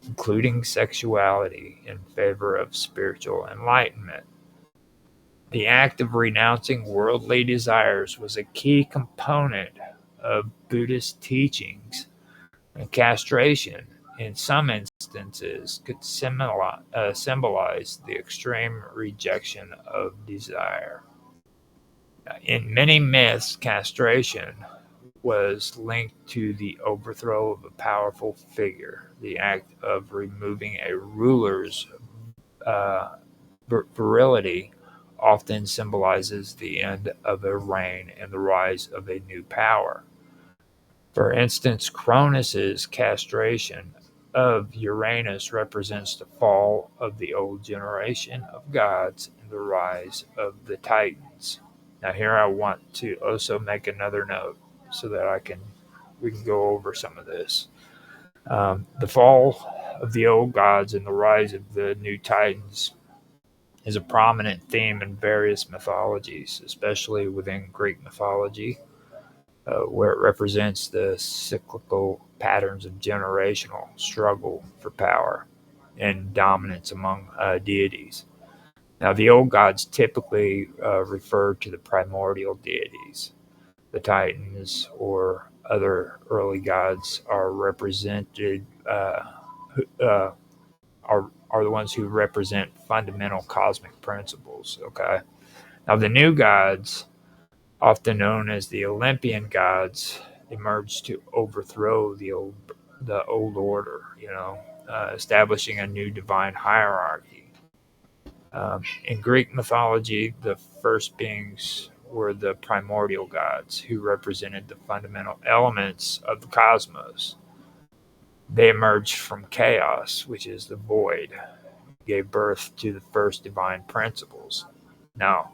including sexuality, in favor of spiritual enlightenment. The act of renouncing worldly desires was a key component of Buddhist teachings, and castration, in some instances, could symbolize the extreme rejection of desire. In many myths, castration was linked to the overthrow of a powerful figure. The act of removing a ruler's virility often symbolizes the end of a reign and the rise of a new power. For instance, Cronus's castration of Uranus represents the fall of the old generation of gods and the rise of the Titans. Now, here I want to also make another note so that we can go over some of this. The fall of the old gods and the rise of the new Titans is a prominent theme in various mythologies, especially within Greek mythology, where it represents the cyclical patterns of generational struggle for power and dominance among deities. Now, the old gods typically refer to the primordial deities. The Titans or other early gods are represented are the ones who represent fundamental cosmic principles. Okay, now the new gods, often known as the Olympian gods, emerged to overthrow the old order. Establishing a new divine hierarchy. In Greek mythology, the first beings were the primordial gods, who represented the fundamental elements of the cosmos. They emerged from chaos, which is the void, gave birth to the first divine principles. Now,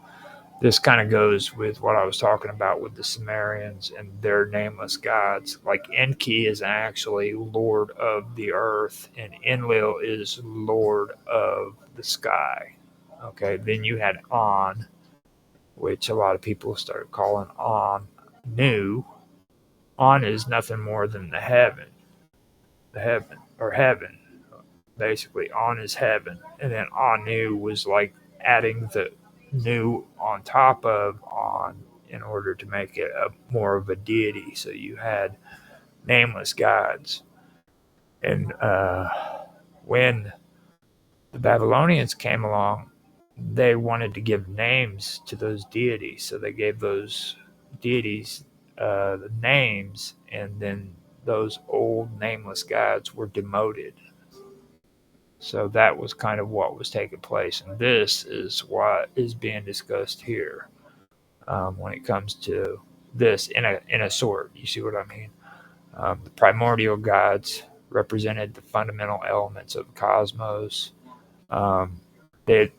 this kind of goes with what I was talking about with the Sumerians and their nameless gods. Like Enki is actually Lord of the earth, and Enlil is Lord of the sky. Okay, then you had On, which a lot of people started calling Anu. On is nothing more than heaven, basically. On is heaven, and then Anu was like adding the new on top of On in order to make it more of a deity. So you had nameless gods, and when the Babylonians came along, they wanted to give names to those deities, so they gave those deities the names, and then those old nameless gods were demoted. So that was kind of what was taking place, and this is what is being discussed here when it comes to this in a sort. You see what I mean? The primordial gods represented the fundamental elements of the cosmos. Um, they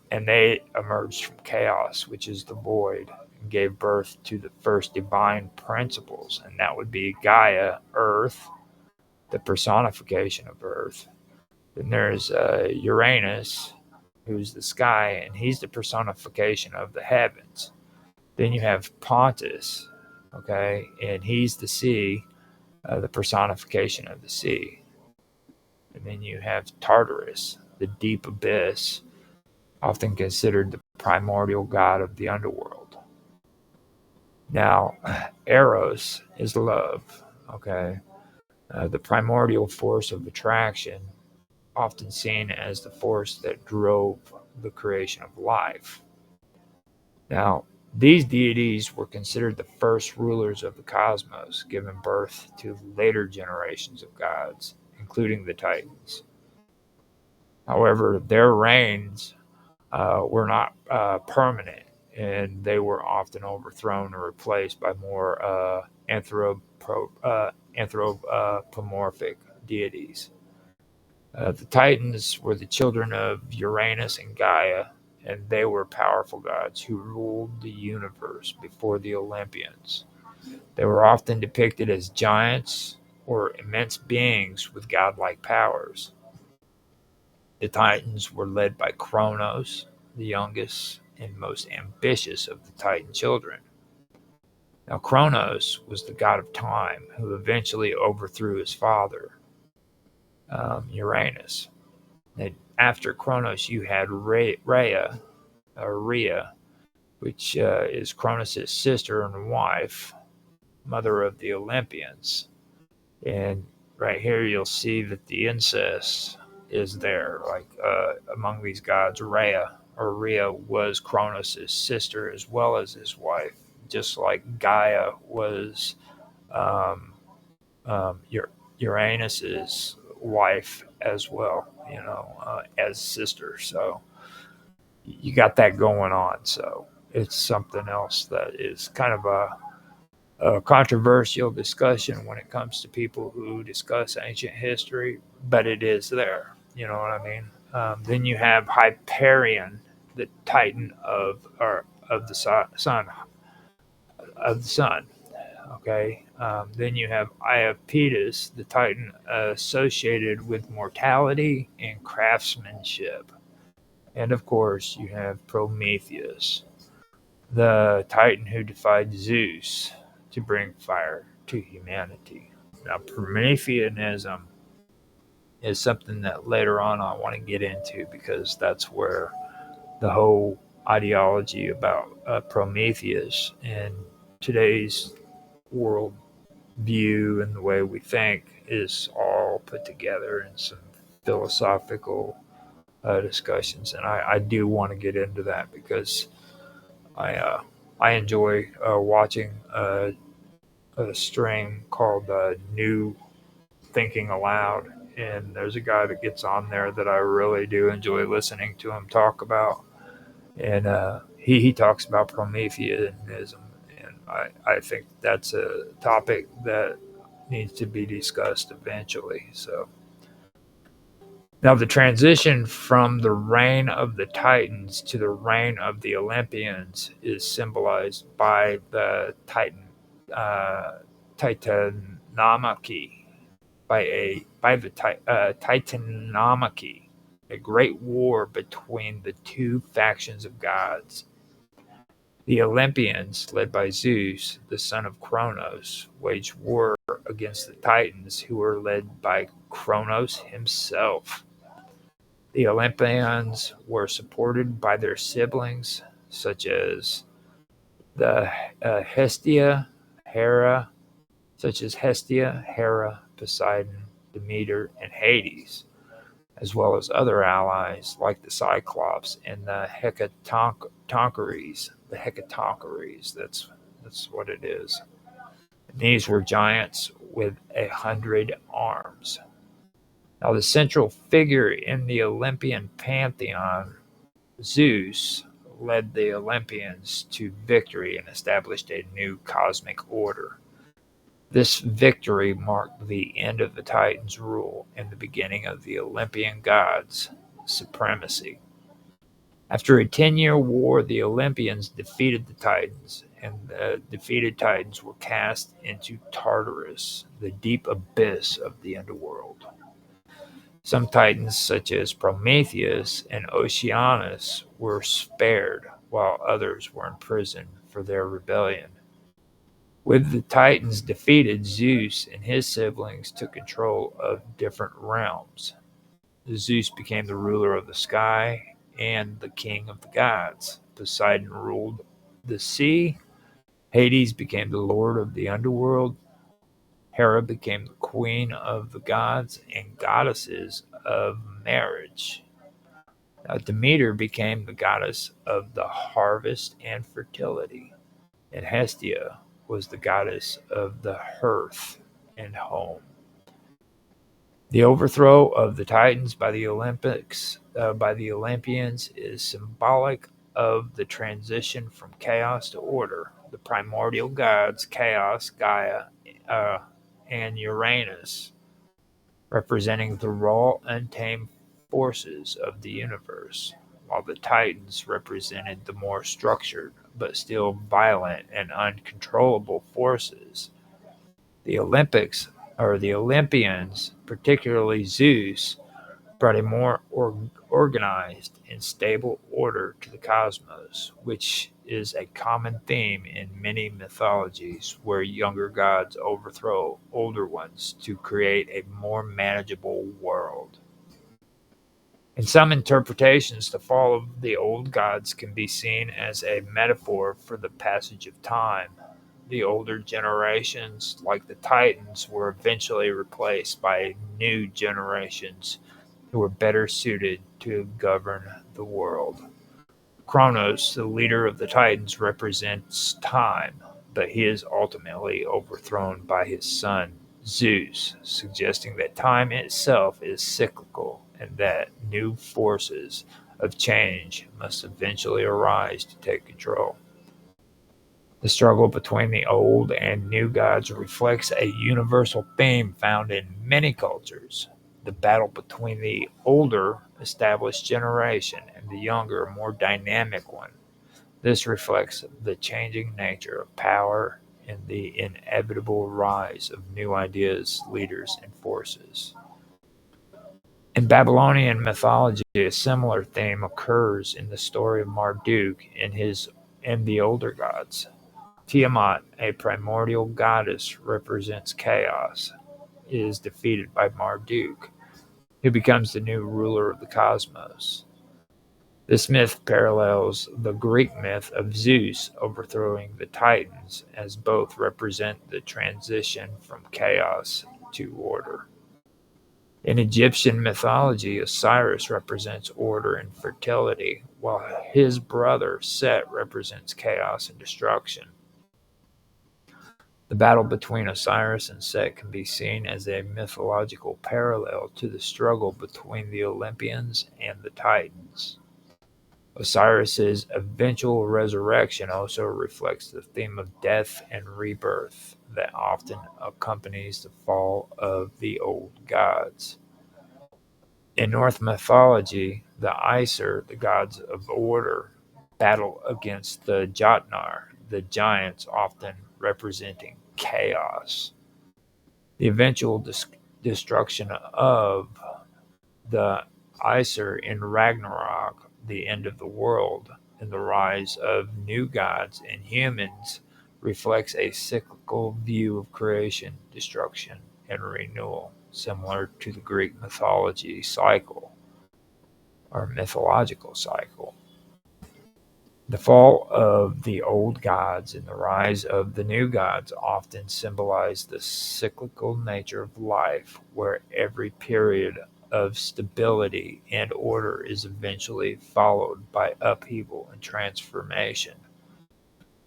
emerged from chaos, which is the void, and gave birth to the first divine principles, and that would be Gaia, Earth, the personification of Earth. Then there's Uranus, who's the sky, and he's the personification of the heavens. Then you have Pontus, okay, and he's the sea, the personification of the sea. And then you have Tartarus, the deep abyss, often considered the primordial god of the underworld. Now, Eros is love, okay, the primordial force of attraction, often seen as the force that drove the creation of life. Now, these deities were considered the first rulers of the cosmos, giving birth to later generations of gods, including the Titans. However, their reigns were not permanent, and they were often overthrown or replaced by more anthropomorphic deities. The Titans were the children of Uranus and Gaia, and they were powerful gods who ruled the universe before the Olympians. They were often depicted as giants or immense beings with godlike powers. The Titans were led by Kronos, the youngest and most ambitious of the Titan children. Now, Kronos was the god of time who eventually overthrew his father, Uranus. And after Kronos, you had Rhea, which is Cronus' sister and wife, mother of the Olympians. And right here, you'll see that the incest is there. Like among these gods, Rhea was Cronus' sister as well as his wife, just like Gaia was um, Uranus's wife as well, as sister. So you got that going on. So it's something else that is kind of a controversial discussion when it comes to people who discuss ancient history, but it is there. You know what I mean? Then you have Hyperion, the Titan of the sun of the sun. Okay. Then you have Iapetus, the Titan associated with mortality and craftsmanship. And of course, you have Prometheus, the Titan who defied Zeus to bring fire to humanity. Now, Prometheanism is something that later on I want to get into because that's where the whole ideology about Prometheus and today's world view and the way we think is all put together in some philosophical discussions. And I do want to get into that because I enjoy watching a stream called New Thinking Aloud, and there's a guy that gets on there that I really do enjoy listening to him talk about, and he talks about Prometheanism, and I think that's a topic that needs to be discussed eventually. So. Now, the transition from the reign of the Titans to the reign of the Olympians is symbolized by the Titanomachy, by the Titanomachy, a great war between the two factions of gods. The Olympians, led by Zeus, the son of Kronos, waged war against the Titans, who were led by Kronos himself. The Olympians were supported by their siblings, such as the Hera, Poseidon, Demeter, and Hades, as well as other allies like the Cyclops and the Hecatoncheires. The Hecatoncheires, that's what it is. And these were giants with 100 arms. Now, the central figure in the Olympian pantheon, Zeus, led the Olympians to victory and established a new cosmic order. This victory marked the end of the Titans' rule and the beginning of the Olympian gods' supremacy. After a 10-year war, the Olympians defeated the Titans, and the defeated Titans were cast into Tartarus, the deep abyss of the underworld. Some Titans, such as Prometheus and Oceanus, were spared, while others were imprisoned for their rebellion. With the Titans defeated, Zeus and his siblings took control of different realms. Zeus became the ruler of the sky and the king of the gods. Poseidon ruled the sea. Hades became the lord of the underworld. Hera became the queen of the gods and goddesses of marriage. Now, Demeter became the goddess of the harvest and fertility, and Hestia was the goddess of the hearth and home. The overthrow of the Titans by the Olympians is symbolic of the transition from chaos to order. The primordial gods, Chaos, Gaia, and Uranus, representing the raw, untamed forces of the universe, while the Titans represented the more structured but still violent and uncontrollable forces. The Olympians, particularly Zeus, brought a more organized and stable order to the cosmos, which is a common theme in many mythologies where younger gods overthrow older ones to create a more manageable world. In some interpretations, the fall of the old gods can be seen as a metaphor for the passage of time. The older generations, like the Titans, were eventually replaced by new generations who were better suited to govern the world. Kronos, the leader of the Titans, represents time, but he is ultimately overthrown by his son Zeus, suggesting that time itself is cyclical and that new forces of change must eventually arise to take control. The struggle between the old and new gods reflects a universal theme found in many cultures: the battle between the older, established generation and the younger, more dynamic one. This reflects the changing nature of power and the inevitable rise of new ideas, leaders, and forces. In Babylonian mythology, a similar theme occurs in the story of Marduk and the older gods. Tiamat, a primordial goddess, represents chaos, is defeated by Marduk, who becomes the new ruler of the cosmos. This myth parallels the Greek myth of Zeus overthrowing the Titans, as both represent the transition from chaos to order. In Egyptian mythology, Osiris represents order and fertility, while his brother Set represents chaos and destruction. The battle between Osiris and Set can be seen as a mythological parallel to the struggle between the Olympians and the Titans. Osiris's eventual resurrection also reflects the theme of death and rebirth that often accompanies the fall of the old gods. In Norse mythology, the Aesir, the gods of order, battle against the Jotnar, the giants often representing chaos. The eventual destruction of the Aesir in Ragnarok, the end of the world, and the rise of new gods and humans reflects a cyclical view of creation, destruction, and renewal, similar to the Greek mythology cycle or mythological cycle. The fall of the old gods and the rise of the new gods often symbolize the cyclical nature of life, where every period of stability and order is eventually followed by upheaval and transformation.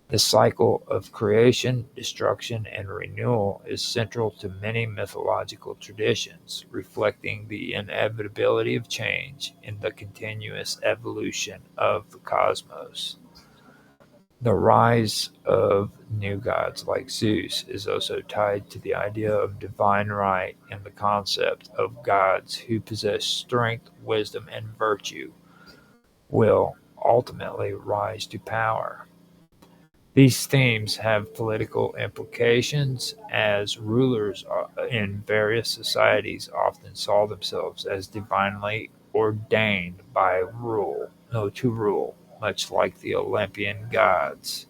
The cycle of creation, destruction, and renewal is central to many mythological traditions, reflecting the inevitability of change in the continuous evolution of the cosmos. The rise of new gods like Zeus is also tied to the idea of divine right and the concept of gods who possess strength, wisdom, and virtue will ultimately rise to power. These themes have political implications as rulers in various societies often saw themselves as divinely ordained by rule, no, to rule, much like the Olympian gods.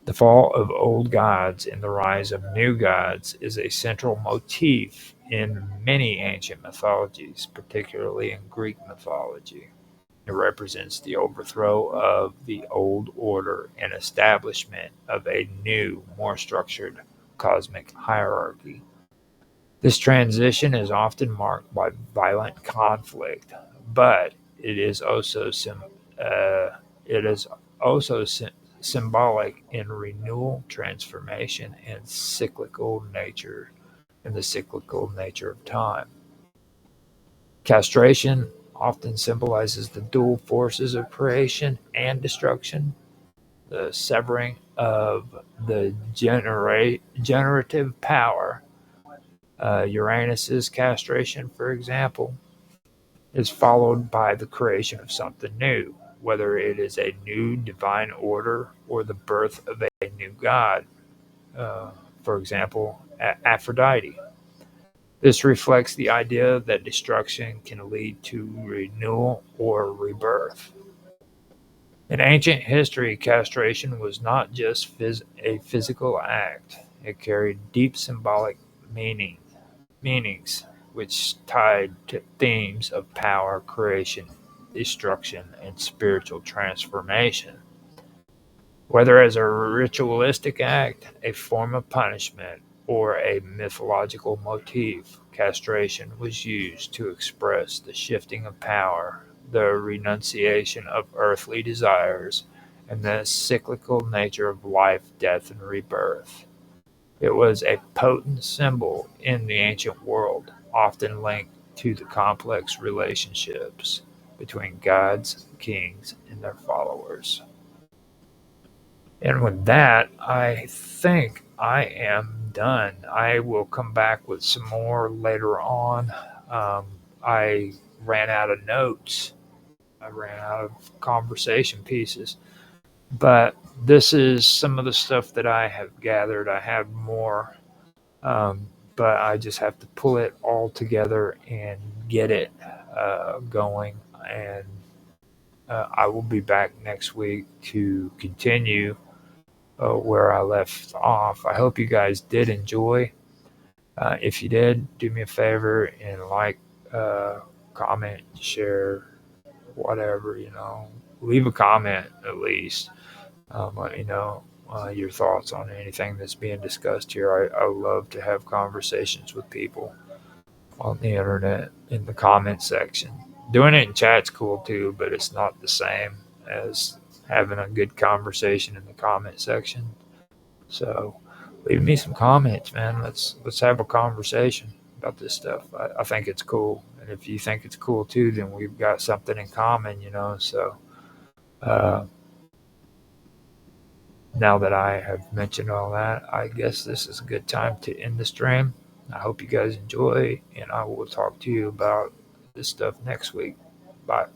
The fall of old gods and the rise of new gods is a central motif in many ancient mythologies, particularly in Greek mythology. It represents the overthrow of the old order and establishment of a new, more structured cosmic hierarchy. This transition is often marked by violent conflict, but it is also it is also symbolic in renewal, transformation, and the cyclical nature of time. Castration often symbolizes the dual forces of creation and destruction, the severing of the generative power. Uranus's castration, for example, is followed by the creation of something new, whether it is a new divine order or the birth of a new god. Uh, for example, Aphrodite. This reflects the idea that destruction can lead to renewal or rebirth. In ancient history, castration was not just a physical act, it carried deep symbolic meanings, which tied to themes of power, creation, destruction, and spiritual transformation. Whether as a ritualistic act, a form of punishment, or a mythological motif, castration was used to express the shifting of power, the renunciation of earthly desires, and the cyclical nature of life, death, and rebirth. It was a potent symbol in the ancient world, often linked to the complex relationships between gods, kings, and their followers. And with that, I think I am done. I will come back with some more later on. I ran out of notes, I ran out of conversation pieces. But this is some of the stuff that I have gathered. I have more, but I just have to pull it all together and get it going. And I will be back next week to continue where I left off. I hope you guys did enjoy. If you did, do me a favor and like, comment, share, whatever, leave a comment at least. Let me know your thoughts on anything that's being discussed here. I love to have conversations with people on the internet in the comment section. Doing it in chat's cool too, but it's not the same as having a good conversation in the comment section. So leave me some comments, man. Let's have a conversation about this stuff. I think it's cool, and if you think it's cool too, then we've got something in common. So uh, now that I have mentioned all that, I guess this is a good time to end the stream. I hope you guys enjoy, and I will talk to you about this stuff next week. Bye.